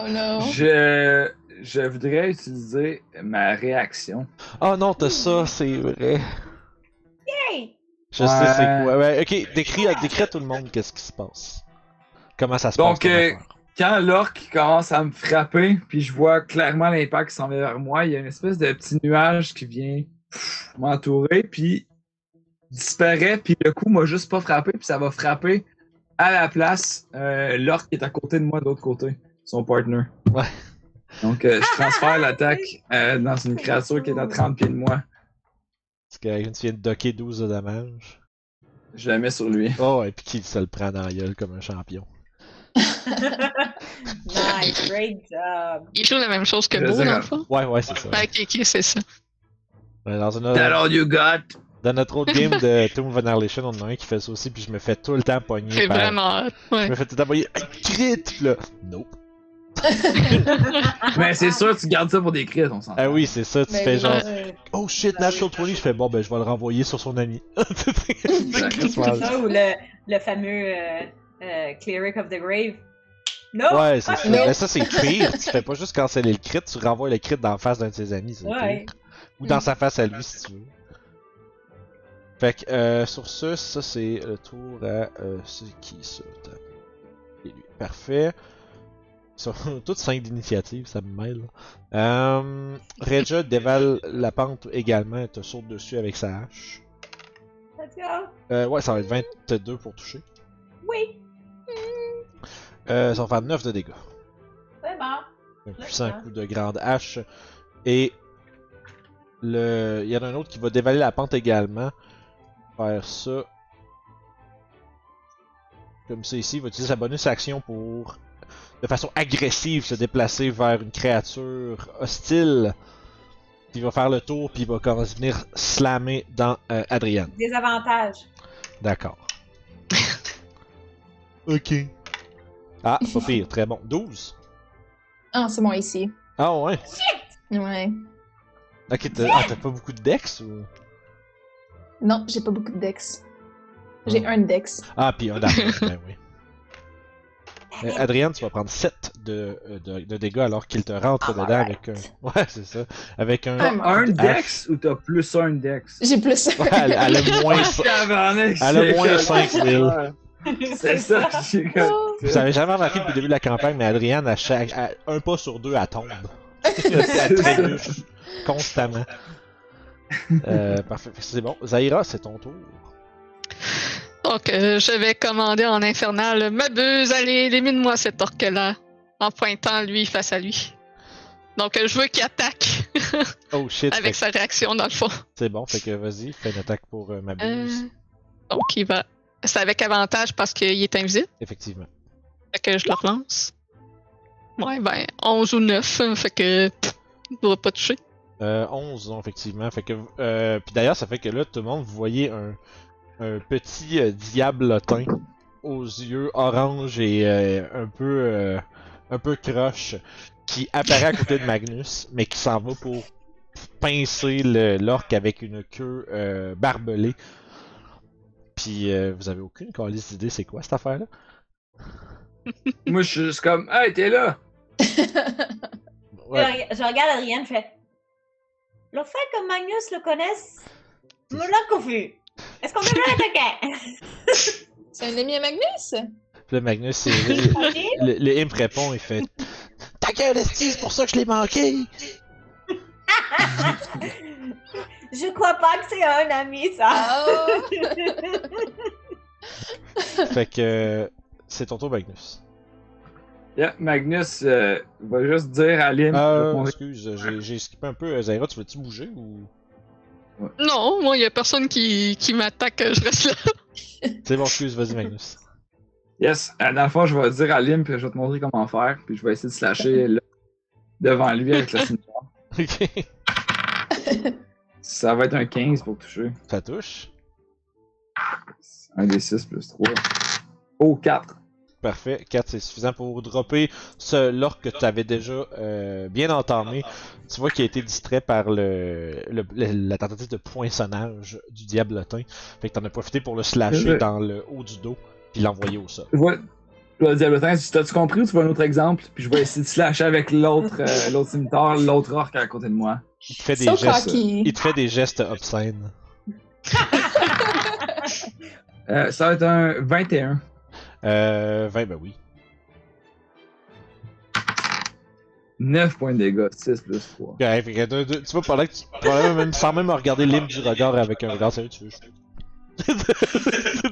non. Je voudrais utiliser ma réaction. Oh non, t'as ça, c'est vrai. Hey! Je sais c'est quoi. Ouais, ok, décris à tout le monde qu'est-ce qui se passe. Comment ça se passe. Donc, ton affaire. quand l'orque commence à me frapper, puis je vois clairement l'impact qui s'en va vers moi, il y a une espèce de petit nuage qui vient m'entourer, puis disparaît, puis le coup m'a juste pas frappé, puis ça va frapper à la place l'orque qui est à côté de moi de l'autre côté, son partner. Ouais. Donc, je transfère l'attaque dans une créature qui est à 30 pieds de moi. Parce que tu viens de docker 12 de dommages. Je la mets sur lui. Oh, et puis qu'il se le prend dans la gueule comme un champion. Nice, great job. Il joue la même chose que Je Beau, sais dans pas. le fond. Ouais, c'est ça. Ok, c'est ça. Ouais, That's all you got! dans notre autre game de Tomb of Annihilation, on en a un qui fait ça aussi, puis je me fais tout le temps pogner. C'est vraiment hot, ouais. Je me fais tout le temps pogner. Crit! Puis là, nope. Mais c'est sûr, tu gardes ça pour des crits, on s'entend. Ah oui, c'est ça, tu Ben fais oui. genre. Oh shit, Natural 20, je fais bon, ben je vais le renvoyer sur son ami. Ça ou le fameux Cleric of the Grave. Non! Ouais, c'est ça. Non. Mais ça, c'est pire. Tu fais pas juste canceller le crit, tu renvoies le crit dans la face d'un de ses amis. C'est Ouais. pire. Ou dans sa face à lui, si tu veux. Fait que, sur ça c'est le tour à. C'est qui ça? Et lui. Parfait. Ils sont toutes 5 d'initiative, ça me mêle. Regia dévale la pente également et te saute dessus avec sa hache. Let's go! Ouais, ça va être 22 pour toucher. Oui! Ça va faire 9 de dégâts. C'est bon. Un puissant coup de grande hache. Et il y en a un autre qui va dévaler la pente également. Faire ça. Comme ça ici, il va utiliser sa bonus action pour, de façon agressive, se déplacer vers une créature hostile. Puis il va faire le tour, puis il va commencer à venir slammer dans Adrian. Des avantages. D'accord. Ok. Ah, pas pire, très bon. 12. Ah, c'est bon ici. Ah ouais. Ouais. Ok, t'as pas beaucoup de dex ou. Non, j'ai pas beaucoup de dex. J'ai un dex. Ah, puis un d'armure, ben oui. Adrien, tu vas prendre 7 de dégâts alors qu'il te rentre dedans avec un. Ouais, c'est ça. Avec un. Ah, Un H. dex ou t'as plus un dex? J'ai plus. Ouais, elle a moins. Tabarnak, Elle a c'est moins que- 5000. C'est ça, j'ai comme- Vous avez jamais remarqué depuis le début de la campagne, mais Adrienne, à un pas sur deux, elle tombe. Elle trébuche constamment. Parfait, c'est bon. Zaira, c'est ton tour. Donc, je vais commander en infernal. M'abuse, allez, élimine-moi cet orque-là. En pointant lui face à lui. Donc, je veux qu'il attaque. Oh shit. Avec sa réaction, dans le fond. C'est bon, fait que vas-y, fais une attaque pour ma buse. Donc, il va. C'est avec avantage parce qu'il est invisible. Effectivement. Fait que je le relance. Ouais, ben, 11 ou 9. Fait que. Il ne doit pas toucher. 11, non, effectivement. Fait que. Puis d'ailleurs, ça fait que là, tout le monde, vous voyez un petit diablotin aux yeux orange et un peu croche qui apparaît à côté de Magnus, mais qui s'en va pour pincer l'orque avec une queue barbelée. Puis vous avez aucune calice d'idée c'est quoi cette affaire-là? Moi, je suis juste comme, hey, t'es là! Ouais. Je regarde Adrien, je fais. Le fait que Magnus le connaisse me l'a confus. Est-ce qu'on devrait l'attaquer? C'est un ami à Magnus? Puis là, Magnus, le imp répond, il fait ta gueule, esti, c'est pour ça que je l'ai manqué! Je crois pas que c'est un ami, ça. Oh! Fait que c'est ton tour, Magnus. Yeah, Magnus va juste dire à Lynn. Excuse, j'ai skippé un peu. Zaira, tu veux-tu bouger ou. Non, moi, il y a personne qui m'attaque, je reste là. C'est bon, excuse, vas-y, Magnus. Yes, dans le fond, je vais dire à Lynn, puis je vais te montrer comment faire, puis je vais essayer de slasher là, devant lui avec la cimetière. Ok. Ça va être un 15 pour toucher. Ça touche. Un des 6 plus 3. Oh, 4. Parfait. 4, c'est suffisant pour dropper l'orque que tu avais déjà bien entamé. Tu vois qu'il a été distrait par la tentative de poinçonnage du diablotin. Fait que t'en as profité pour le slasher dans le haut du dos, puis l'envoyer au sol. Le diablotin, t'as-tu compris ou tu veux un autre exemple? Puis je vais essayer de slasher avec l'autre cimetière, l'autre orque à côté de moi. Il te fait des So gestes. cocky. Il te fait des gestes obscènes. Ça va être un 21. 20, ben oui. 9 points de dégâts, 6 plus 3. Ouais, fait que tu vois, pendant que tu probablement même sans même regarder l'hymne du regard avec un regard sérieux, tu veux. Tu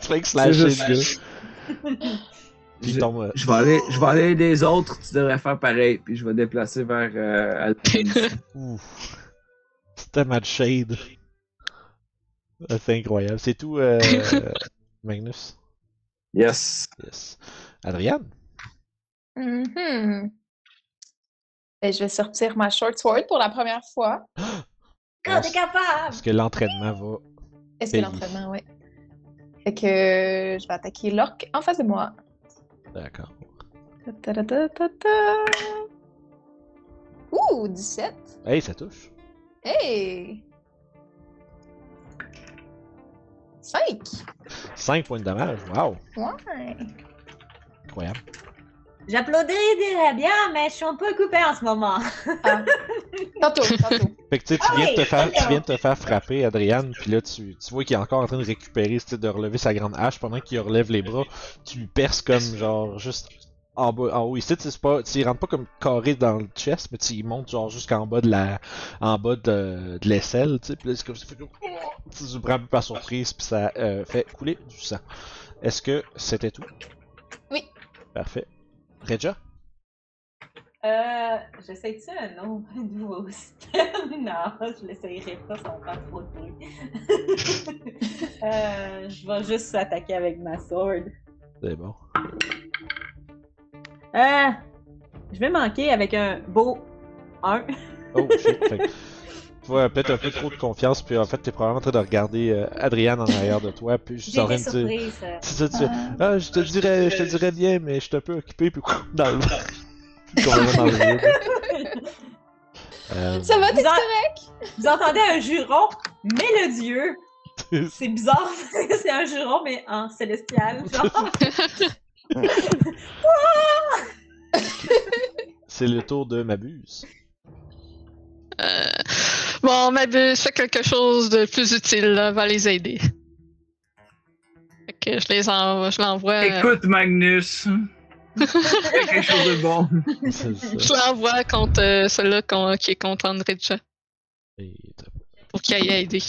fais que slasher le gars. Puis il tombe, Je vais aller des autres, tu devrais faire pareil, puis je vais déplacer vers Alpine. Ouf. C'était mad shade. C'est incroyable. C'est tout, Magnus. Yes. Yes. Adriane? Mhm. Ben, je vais sortir ma short sword pour la première fois. Quand t'es capable! Est-ce que l'entraînement va. Est-ce que Payer. l'entraînement, ouais. Fait que je vais attaquer l'orque en face de moi. D'accord. Ta-ta-ta-ta-ta. Ouh, 17. Hey, ça touche. Hey! 5. 5 points de dommage. Wow. Ouais. Incroyable. J'applaudirais bien, mais je suis un peu occupée en ce moment. Ah. Tantôt. Fait que tu sais, tu viens de te faire frapper, Adriane, puis là, tu vois qu'il est encore en train de récupérer, de relever sa grande hache. Pendant qu'il relève les bras, tu lui perces comme genre juste en bas, en haut. Ici, tu rentres pas comme carré dans le chest, mais tu y montes genre jusqu'en bas de l'aisselle, tu sais. Puis là, c'est comme ça, tu te prends un peu par surprise, puis ça fait couler du sang. Est-ce que c'était tout? Oui. Parfait. Regia? J'essaie-tu un nom nouveau? Non, je l'essayerai pas sans faire trop de bruit. Je vais juste s'attaquer avec ma sword. C'est bon. Je vais manquer avec un beau 1. Oh shit. Fait que tu vois peut-être un peu trop de confiance, puis en fait, t'es probablement en train de regarder Adriane en arrière de toi, puis je suis J'ai en train été de dire. surprise. C'est ça, tu fais. Ah, je te dirais bien, mais je suis un peu occupé, puis dans le. Complètement dans le vide. Ça va, t'es Vous en- correct? Vous entendez un juron mélodieux. C'est bizarre, c'est un juron, mais en célestial. Genre. C'est le tour de Mabuse. Bon, Mabuse fait quelque chose de plus utile, là, va les aider. Fait que je l'envoie. Écoute, Magnus. Fais quelque chose de bon. C'est ça. Je l'envoie contre celui-là qui est contre Andreja Et pour qu'il aille aider.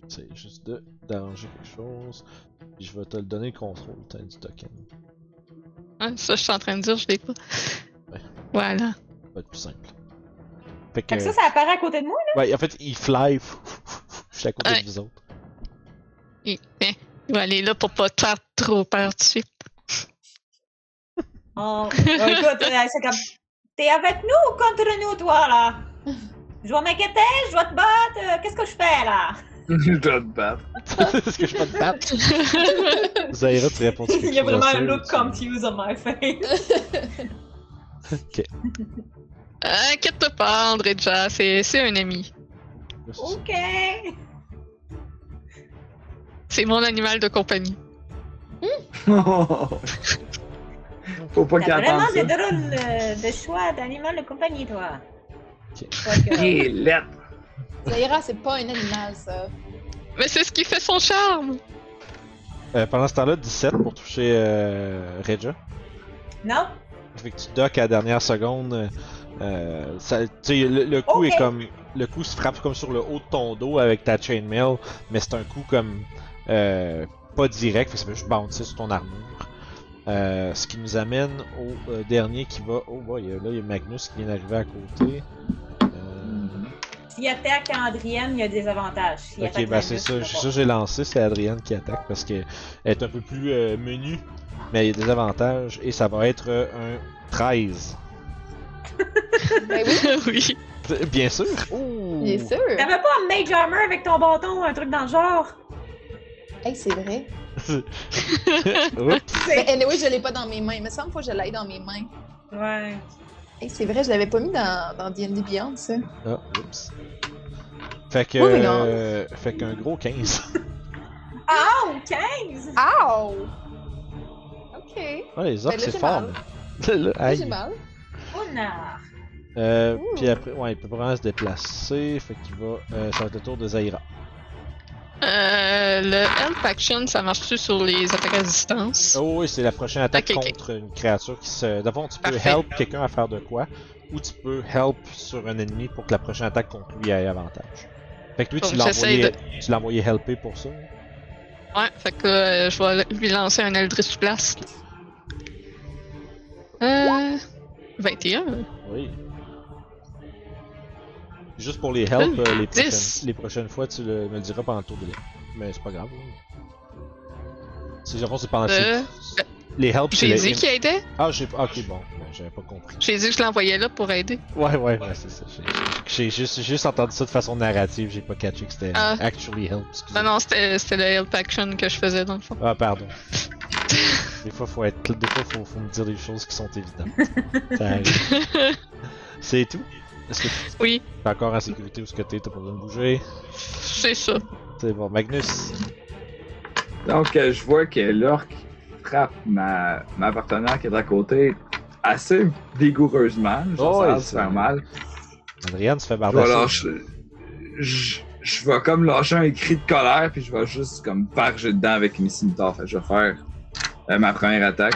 C'est juste d'arranger quelque chose. Puis je vais te le donner le contrôle, t'as du token. Hein, ça, je suis en train de dire, je l'ai pas. Ouais. Voilà. Ça va être plus simple. Fait que, Ça apparaît à côté de moi, ouais, en fait, il fly. Je suis à côté Ouais. de vous autres. Il va aller là pour pas te faire trop peur tout de suite. Oh, écoute, c'est comme. T'es avec nous ou contre nous, toi, là? Je dois m'inquiéter, je dois te battre, qu'est-ce que je fais, là? Je dois te battre. Est-ce que je peux te battre? Zaira, tu réponds quelque chose. Il y a vraiment à ça, un look ou tu- confused on my face. Ok. Inquiète-toi pas, Andreja, c'est un ami. Ok. C'est mon animal de compagnie. Faut pas T'as qu'il vraiment attende des ça. drôles de choix d'animal de compagnie, toi. Ok. Quoique- Il est lettre. Zaira, c'est pas un animal, ça. Mais c'est ce qui fait son charme. Pendant ce temps-là, 17 pour toucher Regia. Non? Fait que tu docks à la dernière seconde. Tu sais, le coup Ok. est comme. Le coup se frappe comme sur le haut de ton dos avec ta chainmail, mais c'est un coup comme. Pas direct, fait que ça fait juste bouncer sur ton armure. Ce qui nous amène au dernier qui va. Oh boy, là il y a Magnus qui vient d'arriver à côté. S'il attaque Andrienne, il y a des avantages. S'il Ok, attaque ben c'est Magnus, ça, il c'est va ça que j'ai lancé, c'est Adrienne qui attaque parce qu'elle est un peu plus menue, mais il y a des avantages et ça va être un 13. Ben oui, Oui. Bien sûr! Ouh. bien sûr. pas. T'avais pas un Mage Armor avec ton bâton ou un truc dans le genre? Hey, c'est vrai. Oups. Mais anyway, je l'ai pas dans mes mains. Il me semble faut que je l'aille dans mes mains. Ouais. Hey, c'est vrai, je l'avais pas mis dans D&D Beyond, ça. Ah, oups. Fait que. Oui, mais non. Fait qu'un gros 15. Oh, 15! Ow! Ok. Ah, les orques, Ben là, c'est j'ai fort, mal. là. Là, Là, aïe. j'ai mal. Honneur. Puis après, ouais, il peut vraiment se déplacer, fait qu'il va. Ça va être le tour de Zaira. Le Help Action, ça marche-tu sur les attaques à distance? Oh oui, c'est la prochaine attaque Ok, ok. contre une créature qui se. D'abord, tu peux Parfait. help quelqu'un à faire de quoi, ou tu peux help sur un ennemi pour que la prochaine attaque contre lui ait avantage. Fait que lui, Bon, tu l'as j'essaye envoyé, tu l'as envoyé helper pour ça. Ouais, fait que je vais lui lancer un Eldritch Blast. 21. Oui. Juste pour les help, les 10. prochaines fois, tu me le diras pendant le tour de l'île. Mais c'est pas grave. Là. C'est pendant les help, c'est J'ai les. dit qu'il aidait. Ah, ok, bon, ben, j'avais pas compris. J'ai dit que je l'envoyais là pour aider. Ouais, c'est ça. J'ai juste entendu ça de façon narrative, j'ai pas catché que c'était Ah. actually help. Excusez. Non, c'était le Help Action que je faisais dans le fond. Ah, pardon. Des fois, faut me dire des choses qui sont évidentes. Ça arrive. C'est tout? Est-ce que tu Oui, es encore en sécurité où ce que t'es? T'as pas besoin de bouger? c'est ça. C'est bon. Magnus. Donc, je vois que l'orque frappe ma partenaire qui est à côté assez vigoureusement. Genre, Oh, ça a l'air ouais, de se faire mal. Adrienne se fait Je vais bardasser. lâcher. Je vais comme lâcher un cri de colère, puis je vais juste comme parger dedans avec mes cimitars. Fait que je vais faire ma première attaque,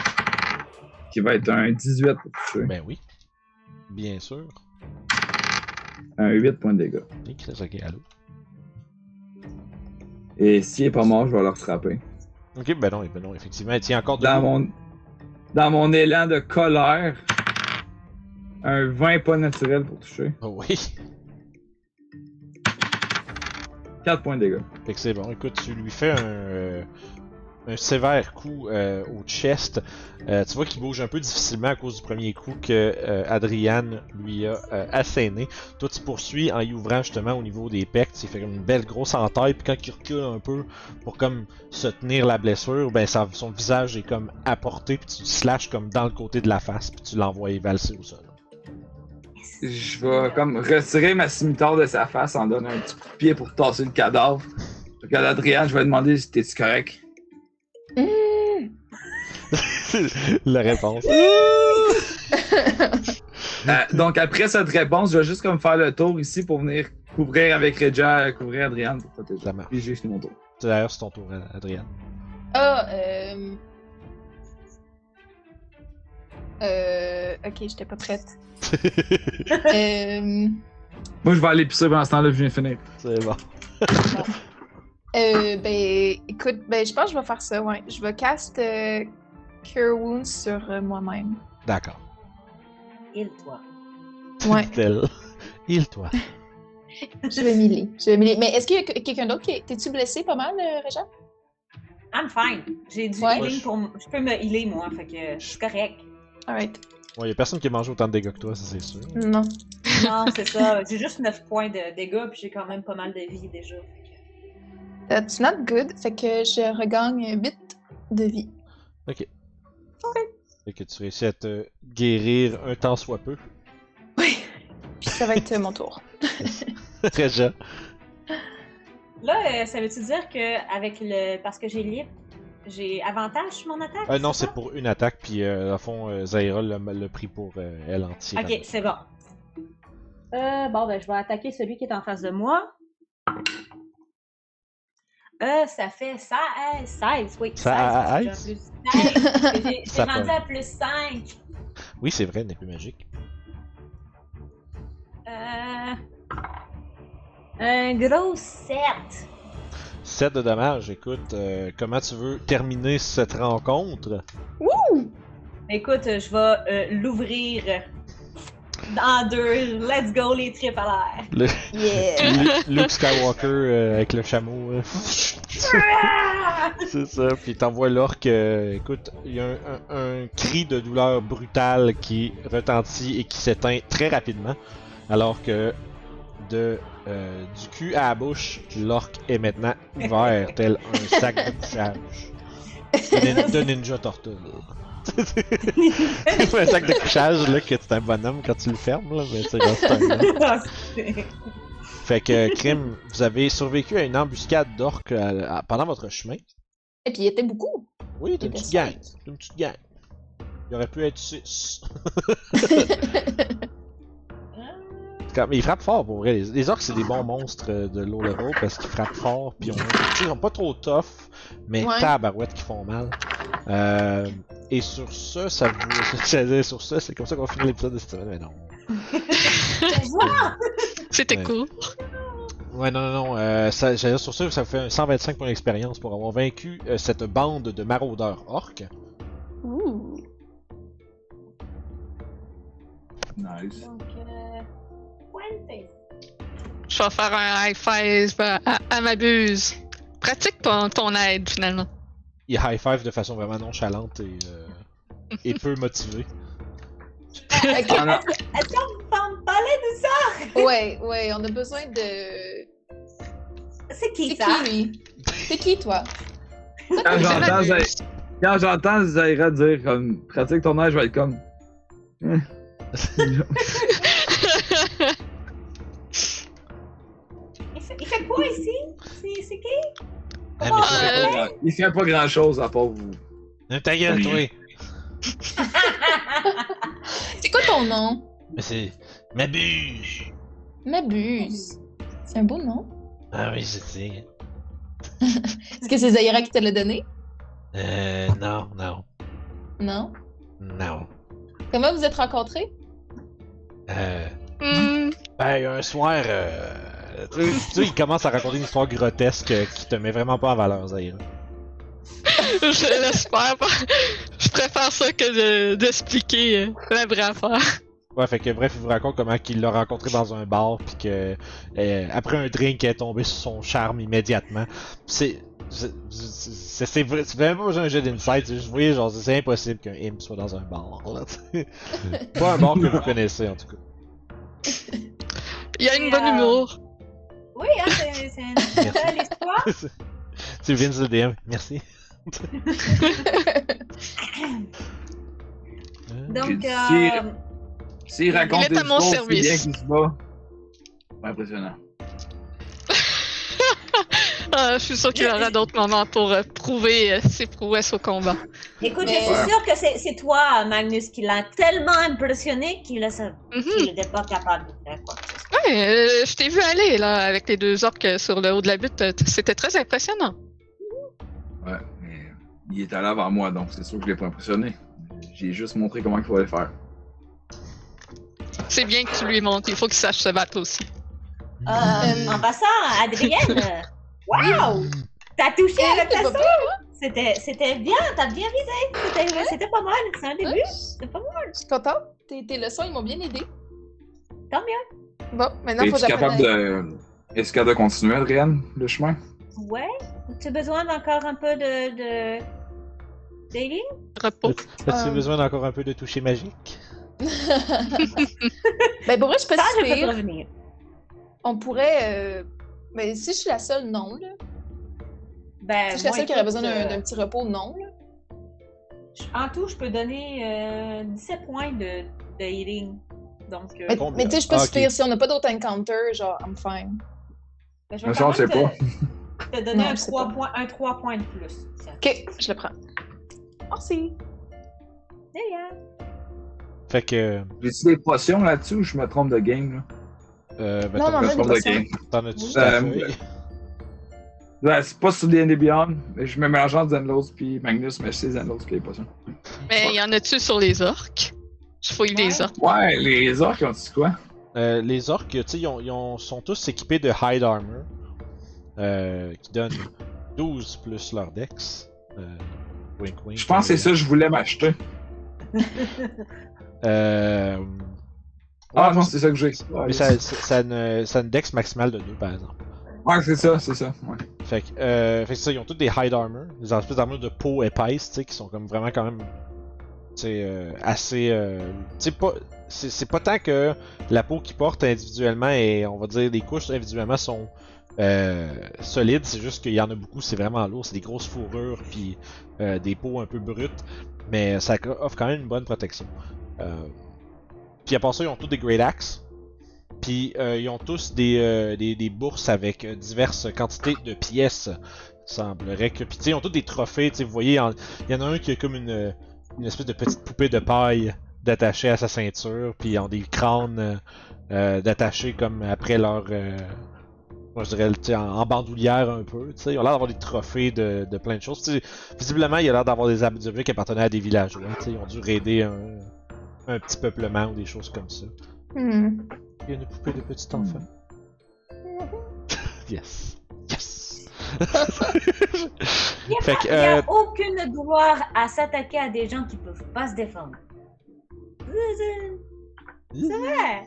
qui va être un 18 pour toucher. Ben oui. Bien sûr. Un 8 points de dégâts. Ok, allô. Et s'il est pas mort, je vais le rattraper. Ok, ben non, effectivement. Il tient encore debout. Dans mon élan de colère, un 20 pas naturel pour toucher. Oh oui. 4 points de dégâts. Fait que c'est bon. Écoute, tu lui fais un sévère coup au chest. Tu vois qu'il bouge un peu difficilement à cause du premier coup que Adriane lui a asséné. Toi, tu poursuis en y ouvrant justement au niveau des pecs. Tu fais comme une belle grosse entaille. Puis quand il recule un peu pour comme se tenir la blessure, ben son visage est comme apporté. Puis tu le slashes comme dans le côté de la face. Puis tu l'envoies valser au sol. Je vais comme retirer ma scimitar de sa face en donnant un petit coup de pied pour tasser le cadavre. Regarde Adriane, je vais demander si t'es-tu correct. La réponse. Donc après cette réponse, je vais juste comme faire le tour ici pour venir couvrir avec Regia, couvrir Adriane pour protéger. Ça marche. Puis j'ai fini mon tour. D'ailleurs, c'est ton tour, Adriane. Ok, j'étais pas prête. Moi je vais aller pisser pendant ce temps-là, je viens de finir. C'est bon. Écoute, je pense que je vais faire ça, ouais. Je vais cast Cure Wounds sur moi-même. D'accord. Il-toi. Ouais. Il-toi. Je vais m'healer. Mais est-ce qu'il y a quelqu'un d'autre qui... T'es-tu blessé pas mal, Réjean? I'm fine. J'ai du healing pour... Je peux me healer, moi, fait que je suis correct. Alright. Ouais, y'a personne qui a mangé autant de dégâts que toi, ça c'est sûr. Non. Non, c'est ça. J'ai juste 9 points de dégâts, puis j'ai quand même pas mal de vie déjà. That's not good. Fait que je regagne 8 de vie. Ok. Fait que tu réussis à te guérir un temps soit peu. Oui. Puis ça va être mon tour. Réjean. Là, ça veut-tu dire que avec le... Parce que j'ai libre, j'ai avantage sur mon attaque? Non, ça? c'est pour une attaque, puis dans le fond, Zaira l'a pris pour elle entière. Ok, c'est bon. Bon, je vais attaquer celui qui est en face de moi. Ça fait 16, oui. 16. J'ai Ça rendu fait. à plus 5. Oui, c'est vrai, n'est plus magique. Un gros 7. 7 de dommages, écoute, comment tu veux terminer cette rencontre? Écoute, je vais l'ouvrir en deux. Let's go, les tripes à l'air. Yeah! Luke Skywalker avec le chameau. C'est ça, puis t'envoies l'orque. Écoute, il y a un cri de douleur brutale qui retentit et qui s'éteint très rapidement, alors que du cul à la bouche, l'orque est maintenant ouvert tel un sac de couchage de Ninja Turtle. C'est un sac de couchage là, que c'est un bonhomme quand tu le fermes, là, mais c'est un Fait que, Crime, vous avez survécu à une embuscade d'orques pendant votre chemin. Et puis il était beaucoup. Oui, t'as une était petite gang. cinq. T'as une petite gang. Il aurait pu être 6. Mais ils frappent fort pour vrai. Les orques, c'est des bons monstres de low level parce qu'ils frappent fort. Puis ils sont pas trop tough, mais Ouais. tabarouettes qui font mal. Et sur ça, sur ça, c'est comme ça qu'on finit l'épisode de cette semaine, mais non. C'était cool. Ouais, non. Sur ça, ça vous fait un 125 points d'expérience pour avoir vaincu cette bande de maraudeurs orques. Ouh. Nice. Donc, 20. Je vais faire un high five à ma buse. Pratique ton aide, finalement. Il high five de façon vraiment nonchalante et peu motivée. Ok. Ah, non. Est-ce qu'on peut me parler de ça? Ouais, on a besoin de. C'est qui C'est ça? qui lui? C'est qui toi? Quand j'entends Zaira dire comme pratique ton aide, je vais être comme. Il fait quoi ici? C'est qui? Ah, Comment mais Il fait pas grand chose à part vous. ta gueule, toi! C'est quoi ton nom? Mais c'est. M'abuse! Mabuse. C'est un beau nom. Ah oui, je sais. Est-ce que c'est Zaira qui te l'a donné? Non. Non. Non. Comment vous êtes rencontrés? Un soir, tu sais, il commence à raconter une histoire grotesque qui te met vraiment pas en valeur, Zaira. Je l'espère pas. Je préfère ça que d'expliquer la vraie affaire. Ouais, fait que bref, il vous raconte comment il l'a rencontré dans un bar, puis que après un drink, elle est tombée sur son charme immédiatement. C'est vraiment pas besoin d'un jeu d'insight, vous voyez, genre, c'est impossible qu'un imp soit dans un bar, là, t'sais. Pas un bar que vous connaissez, en tout cas. Il y a une bonne humour. Oui, hein, c'est une belle histoire. Tu Vince le DM, merci. Donc, S'il raconte Il est à une mon histoire aussi bien service. qu'il se bat. C'est impressionnant. Je suis sûr qu'il y aura d'autres moments pour prouver ses prouesses au combat. écoute, Mais- je suis sûre que c'est toi, Magnus, qui l'a tellement impressionné qu'il n'était pas capable de faire quoi. Ouais, je t'ai vu aller là avec les deux orques sur le haut de la butte. C'était très impressionnant. Ouais, mais il est allé avant moi, donc c'est sûr que je l'ai pas impressionné. J'ai juste montré comment il fallait faire. C'est bien que tu lui montres. Il faut qu'il sache se battre aussi. En passant, Adrienne, wow! T'as touché avec c'est ta pas souris! C'était bien, t'as bien visé. C'était pas mal, c'est un début. C'est pas mal. Je suis contente. Tes leçons, ils m'ont bien aidé. Tant mieux. Bon, maintenant, faut Es-tu que capable j'apprenne de. Est-ce capable de continuer, Adrienne, le chemin? Ouais. Tu as besoin d'encore un peu de dating? Repos. As-tu besoin d'encore un peu de toucher magique? Ben, pour vrai, je suis pas Ça, si je peux te pire. revenir. On pourrait... Mais si je suis la seule, non, là. Ben, Si je suis la moi, seule qui aurait écoute, besoin d'un petit repos, non, là. En tout, je peux donner 17 points de healing. Donc, Mais, Combien? mais tu sais, je suis pas si Ok. pire. Si on n'a pas d'autres encounters, genre, I'm fine. ben, je Mais vais ça, on quand sait même pas. te donner Non, un je sais 3 pas. points, un 3 points de plus. Tiens. Ok, je le prends. Merci. There. Fait que. J'ai-tu des potions là-dessus ou je me trompe de game, là? Ben, Non, t'en- non, Je me mais trompe des de potions. game. t'en as-tu Oui. ta feuille? Ouais, c'est pas sur D&D Beyond, mais je me mélange entre Zenlos puis Magnus, mais c'est Zenlos qui a les potions. Mais y en a-tu sur les orques? Je fouille les orques. Ouais, les orques ont dit quoi? Les orques, tu sais, sont tous équipés de Hide Armor. Qui donne 12 plus leur dex. Wink wink. Je pense que c'est ça que je voulais m'acheter. Euh... Ah ouais, non, c'est ça que j'ai. mais ça a une dex maximale de 2 par exemple. Ouais, c'est ça, c'est ça. Ouais. Fait que ça, ils ont tous des Hide Armor, des espèces d'armures de peau épaisse, tu sais, qui sont comme vraiment quand même, tu sais, assez, tu sais, pas, c'est pas tant que la peau qu'ils portent individuellement et on va dire les couches individuellement sont solides, c'est juste qu'il y en a beaucoup, c'est vraiment lourd, c'est des grosses fourrures puis des peaux un peu brutes, mais ça offre quand même une bonne protection. Puis à part ça, ils ont tous des Great Axe. Puis ils ont tous des bourses avec diverses quantités de pièces. Semblerait que. Puis tu sais, ils ont tous des trophées. Tu sais, vous voyez, il y en a un qui a comme une espèce de petite poupée de paille d'attacher à sa ceinture. Puis ils ont des crânes d'attacher comme après leur. Moi je dirais tu sais, en bandoulière un peu. Tu sais, ils ont l'air d'avoir des trophées de plein de choses. Tu sais, visiblement, il y a l'air d'avoir des objets qui appartenaient à des villageois. Tu sais, ils ont dû raider un petit peuplement ou des choses comme ça. Hmm. Il y a une poupée de petit enfant. Yes. Yes. Il Fait que, n'y a aucune gloire à s'attaquer à des gens qui peuvent pas se défendre. C'est vrai.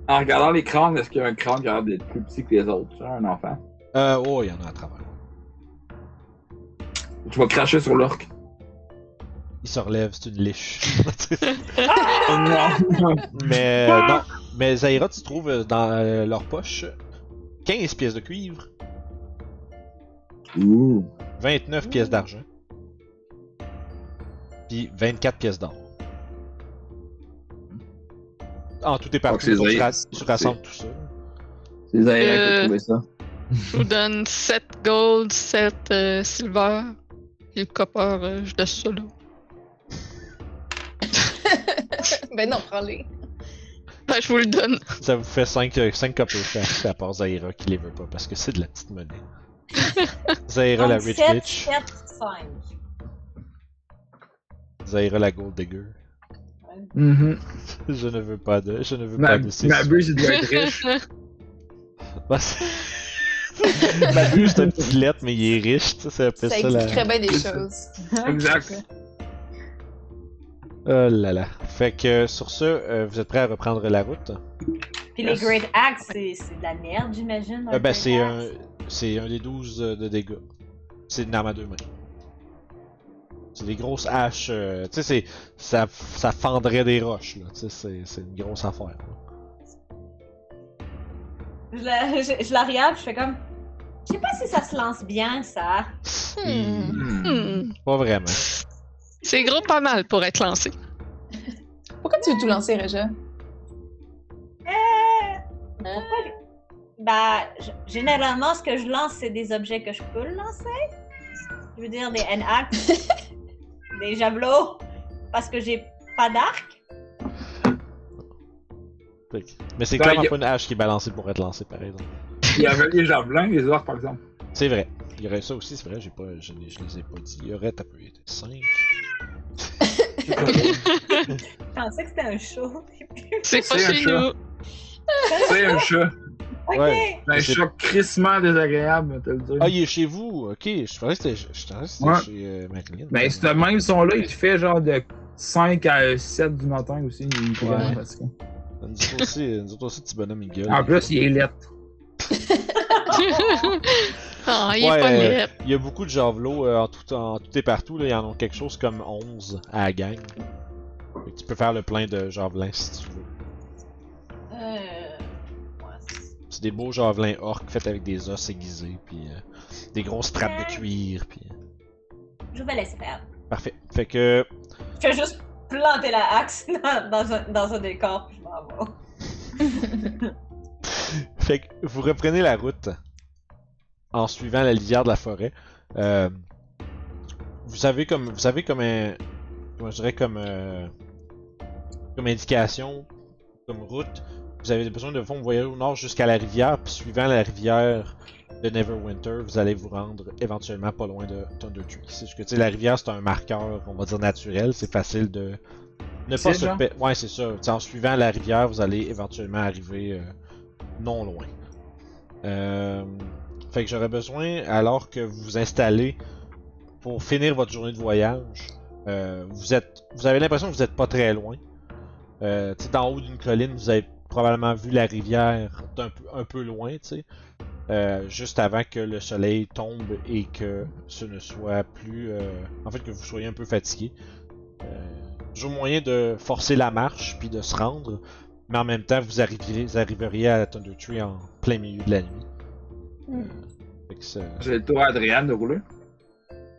En regardant les crânes, est-ce qu'il y a un crâne qui a l'air d'être plus petit que les autres? Genre un enfant. Oh, il y en a à travers. Tu vas cracher sur l'orque. Il se relève, c'est une liche. Oh non! Mais non. Mais Zaira, tu trouves dans leur poche 15 pièces de cuivre, Ouh. 29 pièces d'argent, puis 24 pièces d'or. En tout et Donc, partout, c'est faut que Zaira. tu rassembles tout ça. C'est Zaira qui a trouvé ça. Je vous donne 7 gold, 7 silver. Et le copper, je laisse ça là. Ben non, prends-les. Ben, je vous le donne. Ça vous fait 5 copper chaque, à part Zaira qui les veut pas parce que c'est de la petite monnaie. Zaira la Donc, rich 7, bitch. 7, 5. Zaira la gold digger. Je ne veux pas de ces Ma buse, il doit être riche. Bah, ma buse, c'est un petit lettre, mais il est riche, tu sais, c'est un peu Ça ça la. expliquerait bien des choses. Exact. Oh là là. Fait que sur ce, vous êtes prêts à reprendre la route? Puis les Great Axe, c'est de la merde, j'imagine. Ben, Great c'est Axe. un des 12 de dégâts. C'est une arme à 2 mains. C'est des grosses haches, tu sais, ça fendrait des roches, là, tu sais, c'est une grosse affaire. Là. Je la regarde, je fais comme. Je sais pas si ça se lance bien, ça. Pas vraiment. C'est gros pas mal pour être lancé. Pourquoi tu veux tout lancer, Réja? Bah, généralement, ce que je lance, c'est des objets que je peux lancer. Je veux dire, des N-Axe, des javelots, parce que j'ai pas d'arc. Mais c'est Ben, clairement y a- pas une hache qui est balancée pour être lancée, par exemple. Il y avait les javelins, les orques, par exemple. C'est vrai. Il y aurait ça aussi, c'est vrai, je les ai pas dit. Il y aurait, t'as peu, 5. Je pensais que c'était un show. C'est pas C'est un chez chat. nous. C'est un chat. Ok. Ouais. C'est un choc crissement désagréable, te le dire. Ah, il est chez vous, ok. Je pensais que c'était Ouais. chez Marilyn. Ben, ce même son-là, il fait genre de 5 à 7 du matin aussi. Il est vraiment Ouais. fatigué. Nous autres aussi, petit bonhomme, il gueule. En plus, il est lettre. Ah, il est Ouais, pas net. il y a beaucoup de javelots en tout et partout. Là, ils en ont quelque chose comme 11 à la gang. Fait que tu peux faire le plein de javelins si tu veux. Ouais. C'est des beaux javelins orques faits avec des os aiguisés, puis des grosses straps de cuir, puis... Je vais laisser faire. Parfait. Fait que... Je vais juste planter la axe dans un décor, puis je m'en vais. Fait que vous reprenez la route en suivant la lisière de la forêt. Vous avez comme un... Comment je dirais, comme indication, comme route. Vous avez besoin de voyager au nord jusqu'à la rivière, puis suivant la rivière de Neverwinter, vous allez vous rendre éventuellement pas loin de Thunder Tree. C'est juste que, tu sais, la rivière, c'est un marqueur, on va dire, naturel. C'est facile de ne pas se perdre. Ouais, c'est ça. T'sais, en suivant la rivière, vous allez éventuellement arriver non loin. Fait que j'aurais besoin, alors que vous vous installez pour finir votre journée de voyage, vous avez l'impression que vous n'êtes pas très loin. D'en haut d'une colline, vous avez probablement vu la rivière un peu loin, juste avant que le soleil tombe et que ce ne soit plus... en fait, que vous soyez un peu fatigué. Toujours moyen de forcer la marche puis de se rendre, mais en même temps, vous arriveriez à Thunder Tree en plein milieu de la nuit. Fait que J'ai le tour à Adriane de rouler.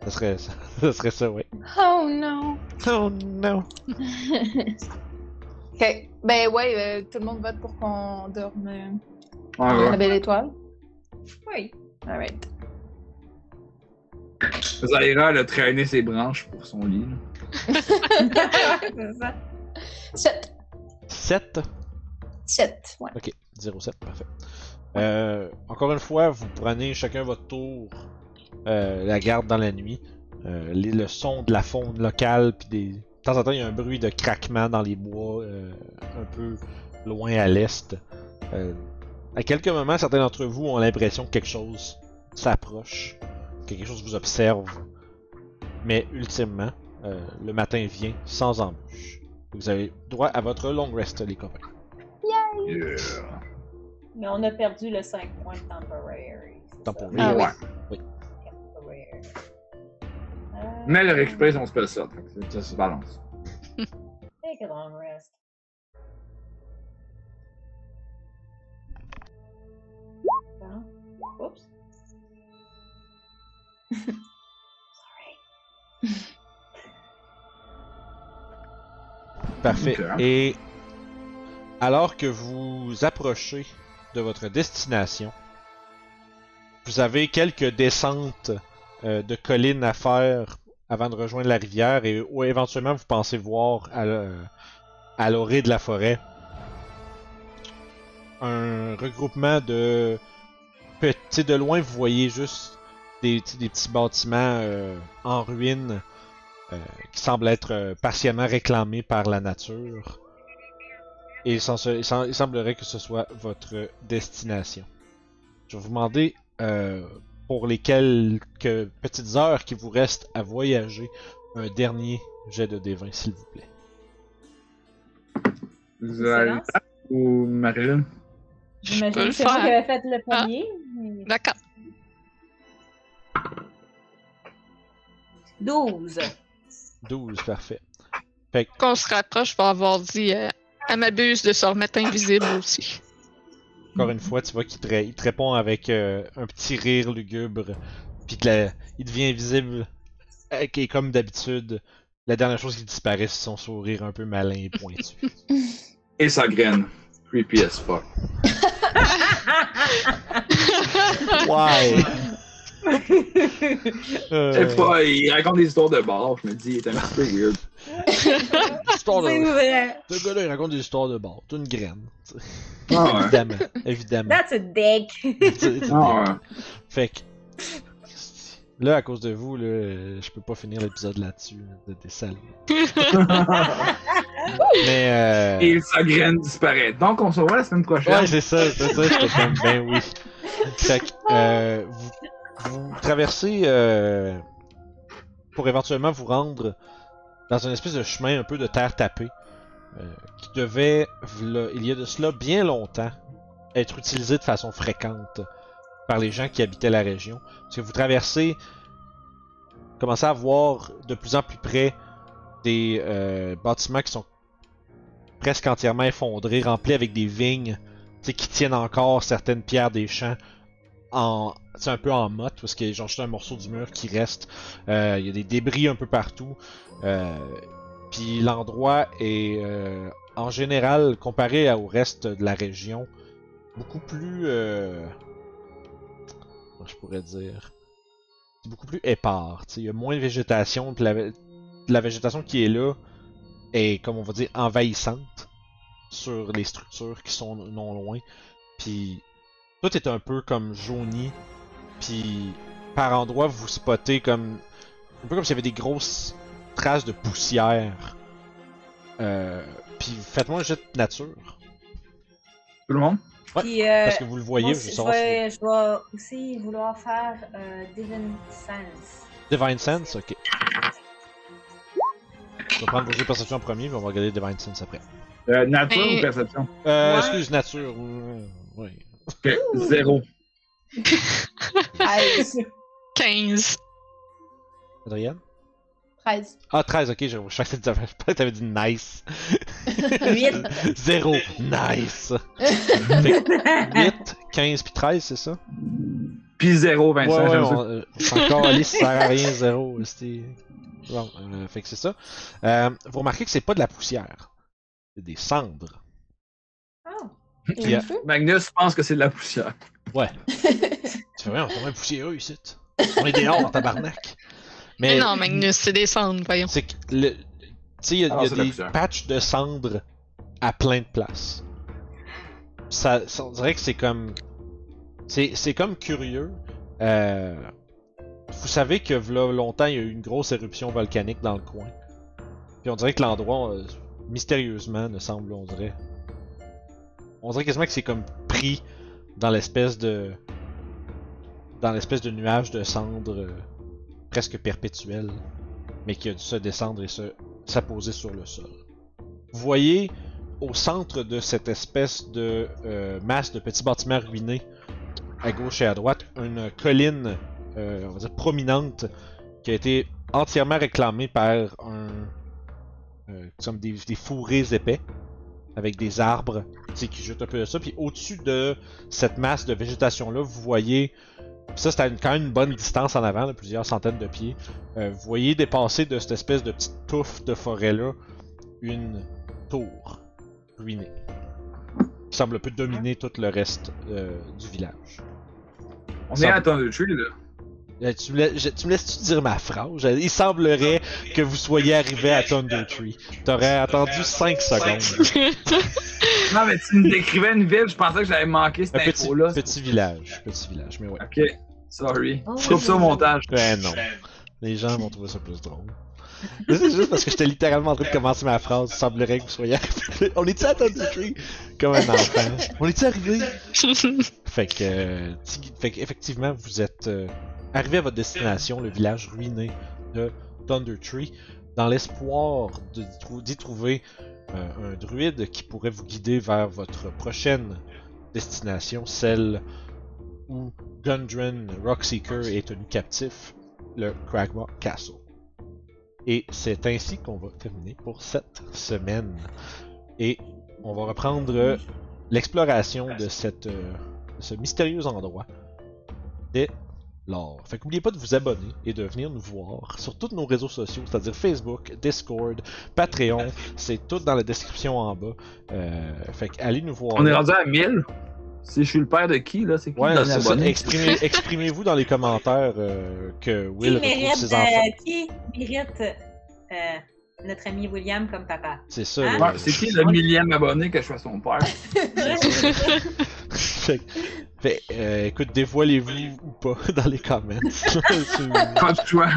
ça serait ça, oui. Oh non! Oh non! Ok. Ben ouais, tout le monde vote pour qu'on dorme Ouais, la ouais. belle étoile. Oui. Alright. Zaira, elle a traîné ses branches pour son lit. Là. C'est ça. 7. 7? 7, ouais. Ok, 0-7, parfait. Encore une fois, vous prenez chacun votre tour la garde dans la nuit. Le son de la faune locale, puis de temps en temps, il y a un bruit de craquement dans les bois, un peu loin à l'est. À quelques moments, certains d'entre vous ont l'impression que quelque chose s'approche, que quelque chose vous observe. Mais ultimement, le matin vient sans embûche. Vous avez droit à votre long rest, les copains. Yeah. Mais on a perdu le 5 points de temporary. c'est Temporary, ça? Ah Ouais. Temporary. Mais elle a récupéré son spell slot, donc ça se balance. Take a long rest. Hein? Oups. Sorry. Parfait. Ok. Et alors que vous approchez de votre destination, vous avez quelques descentes de collines à faire avant de rejoindre la rivière et ou éventuellement vous pensez voir à l'orée de la forêt un regroupement de petits. De loin, vous voyez juste des petits bâtiments en ruine qui semblent être partiellement réclamés par la nature. Et il semblerait que ce soit votre destination. Je vais vous demander pour les quelques petites heures qui vous restent à voyager un dernier jet de D20, s'il vous plaît. Zaira ou Marilyn? Je peux J'imagine le que c'est moi qui faire. avais fait le premier. mais- D'accord. 12. 12, parfait. Qu'on se rapproche pour avoir dit à ma buse de se remettre invisible aussi. Encore une fois, tu vois qu'il te répond avec un petit rire lugubre, puis il devient visible, et comme d'habitude, la dernière chose qui disparaît, c'est son sourire un peu malin et pointu. Et sa graine. Creepy as fuck. Ouais! Je sais pas, il raconte des histoires de bar, je me dis, il est un petit peu weird. Histoire C'est de... vrai. Ce gars-là, il raconte des histoires de bar. C'est une graine. Ah ouais. Évidemment, évidemment. That's a dick. C'est- Ah ouais. Fait que... Là, à cause de vous, là, je peux pas finir l'épisode là-dessus, là, des salauds. Mais Et sa graine disparaît. Donc, on se revoit la semaine prochaine. ouais, c'est ça, j'étais comme, ben oui. Fait que, vous traversez pour éventuellement vous rendre dans une espèce de chemin un peu de terre tapée qui devait, il y a de cela bien longtemps, être utilisé de façon fréquente par les gens qui habitaient la région. Parce que vous commencez à voir de plus en plus près des bâtiments qui sont presque entièrement effondrés, remplis avec des vignes, qui tiennent encore certaines pierres des champs un peu en motte, parce qu'ils ont juste un morceau du mur qui reste. Il y a des débris un peu partout. Puis l'endroit est, en général, comparé au reste de la région, beaucoup plus... comment je pourrais dire? C'est beaucoup plus épars. Il y a moins de végétation, puis la végétation qui est là est, comme on va dire, envahissante sur les structures qui sont non loin. Puis tout est un peu comme jauni. Puis par endroits vous spottez comme un peu comme s'il y avait des grosses traces de poussière. Puis faites-moi un jet de nature. Tout le monde? Ouais, Puis, parce que vous le voyez, moi je aussi, sens. je dois aussi vouloir faire Divine Sense. Divine Sense, ok. Je vais prendre vos jeux de perception en premier, puis on va regarder Divine Sense après. Nature Et- ou perception? Excuse, nature. Oui. Ok, 0. 13. 15. Adrienne? 13. Ah, 13, ok, je crois que t'avais dit nice. 8. 0, nice. Fait que 8, 15 puis 13, c'est ça? Puis 0, Vincent, Ouais, j'aime ça. on s'en calisse, ça sert à rien, 0. Bon, fait que c'est ça. Vous remarquez que c'est pas de la poussière. C'est des cendres. Oh. Il y a un feu? Magnus pense que c'est de la poussière. Ouais. Tu fais rien, on est vraiment poussiéreux ici. On est dehors, tabarnak. Mais non, Magnus, c'est des cendres, voyons. C'est que tu sais, il y a, Ah, c'est de la des poussière. patchs de cendres à plein de places. Ça on dirait que c'est comme. C'est comme curieux. Vous savez que là, longtemps, il y a eu une grosse éruption volcanique dans le coin. Puis on dirait que l'endroit, mystérieusement, ne semble, on dirait. On dirait quasiment que c'est comme pris dans l'espèce de. Dans l'espèce de nuage de cendres presque perpétuel, mais qui a dû se descendre et s'apposer sur le sol. Vous voyez au centre de cette espèce de masse de petits bâtiments ruinés, à gauche et à droite, une colline, on va dire prominente, qui a été entièrement réclamée par comme des fourrés épais, avec des arbres qui juttent un peu de ça. Puis au-dessus de cette masse de végétation-là, vous voyez, ça c'est à quand même une bonne distance en avant, de plusieurs centaines de pieds, vous voyez dépasser de cette espèce de petite touffe de forêt-là, une tour ruinée, qui semble un peu dominer tout le reste du village. On est à Thunder Tree, là. Tu me laisses-tu dire ma phrase? Il semblerait que vous soyez arrivé à Thunder Tree. T'aurais attendu 5 secondes. Non, mais tu me décrivais une ville, je pensais que j'avais manqué cette Un info-là. petit village, mais ouais. Ok, sorry. Oh. Coupe ça au montage. Ben non. Les gens vont trouver ça plus drôle. Mais c'est juste parce que j'étais littéralement en train de commencer ma phrase. Il semblerait que vous soyez arrivé. On est-tu à Thunder Tree? Comme un enfant. On est-tu arrivé? Fait que effectivement, vous êtes arrivé à votre destination, le village ruiné de Thunder Tree, dans l'espoir d'y trouver un druide qui pourrait vous guider vers votre prochaine destination, celle où Gundren Rockseeker est tenu captif, le Cragmaw Castle. Et c'est ainsi qu'on va terminer pour cette semaine. Et on va reprendre l'exploration de ce mystérieux endroit dès lors. Fait qu'oubliez pas de vous abonner et de venir nous voir sur tous nos réseaux sociaux, c'est-à-dire Facebook, Discord, Patreon, c'est tout dans la description en bas. Fait qu'allez nous voir. On est rendu à 1000. Si je suis le père de qui, là? C'est qui le Ouais, dernier c'est ça. abonné? Exprimez-vous dans les commentaires que Will retrouve ses enfants. Qui mérite notre ami William comme papa? C'est ça. Hein? Ouais, c'est qui le 1000e abonné que je sois son père? fait Fait, écoute, dévoilez-vous ou pas dans les comments. Pas de choix.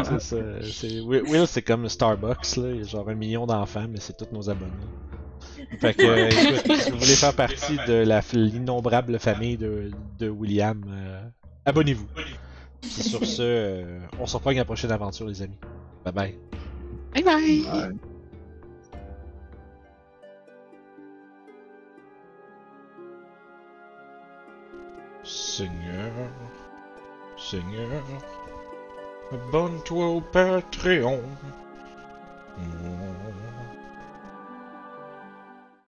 C'est ça. Will, c'est comme Starbucks, là. Il y a genre 1 million d'enfants, mais c'est tous nos abonnés. Fait que, écoute, si vous voulez faire partie de l'innombrable famille de William, abonnez-vous. Puis sur ce, on se reprend à la prochaine aventure, les amis. Bye bye. Bye bye! Ouais. Seigneur, Seigneur, abonne-toi au Patreon.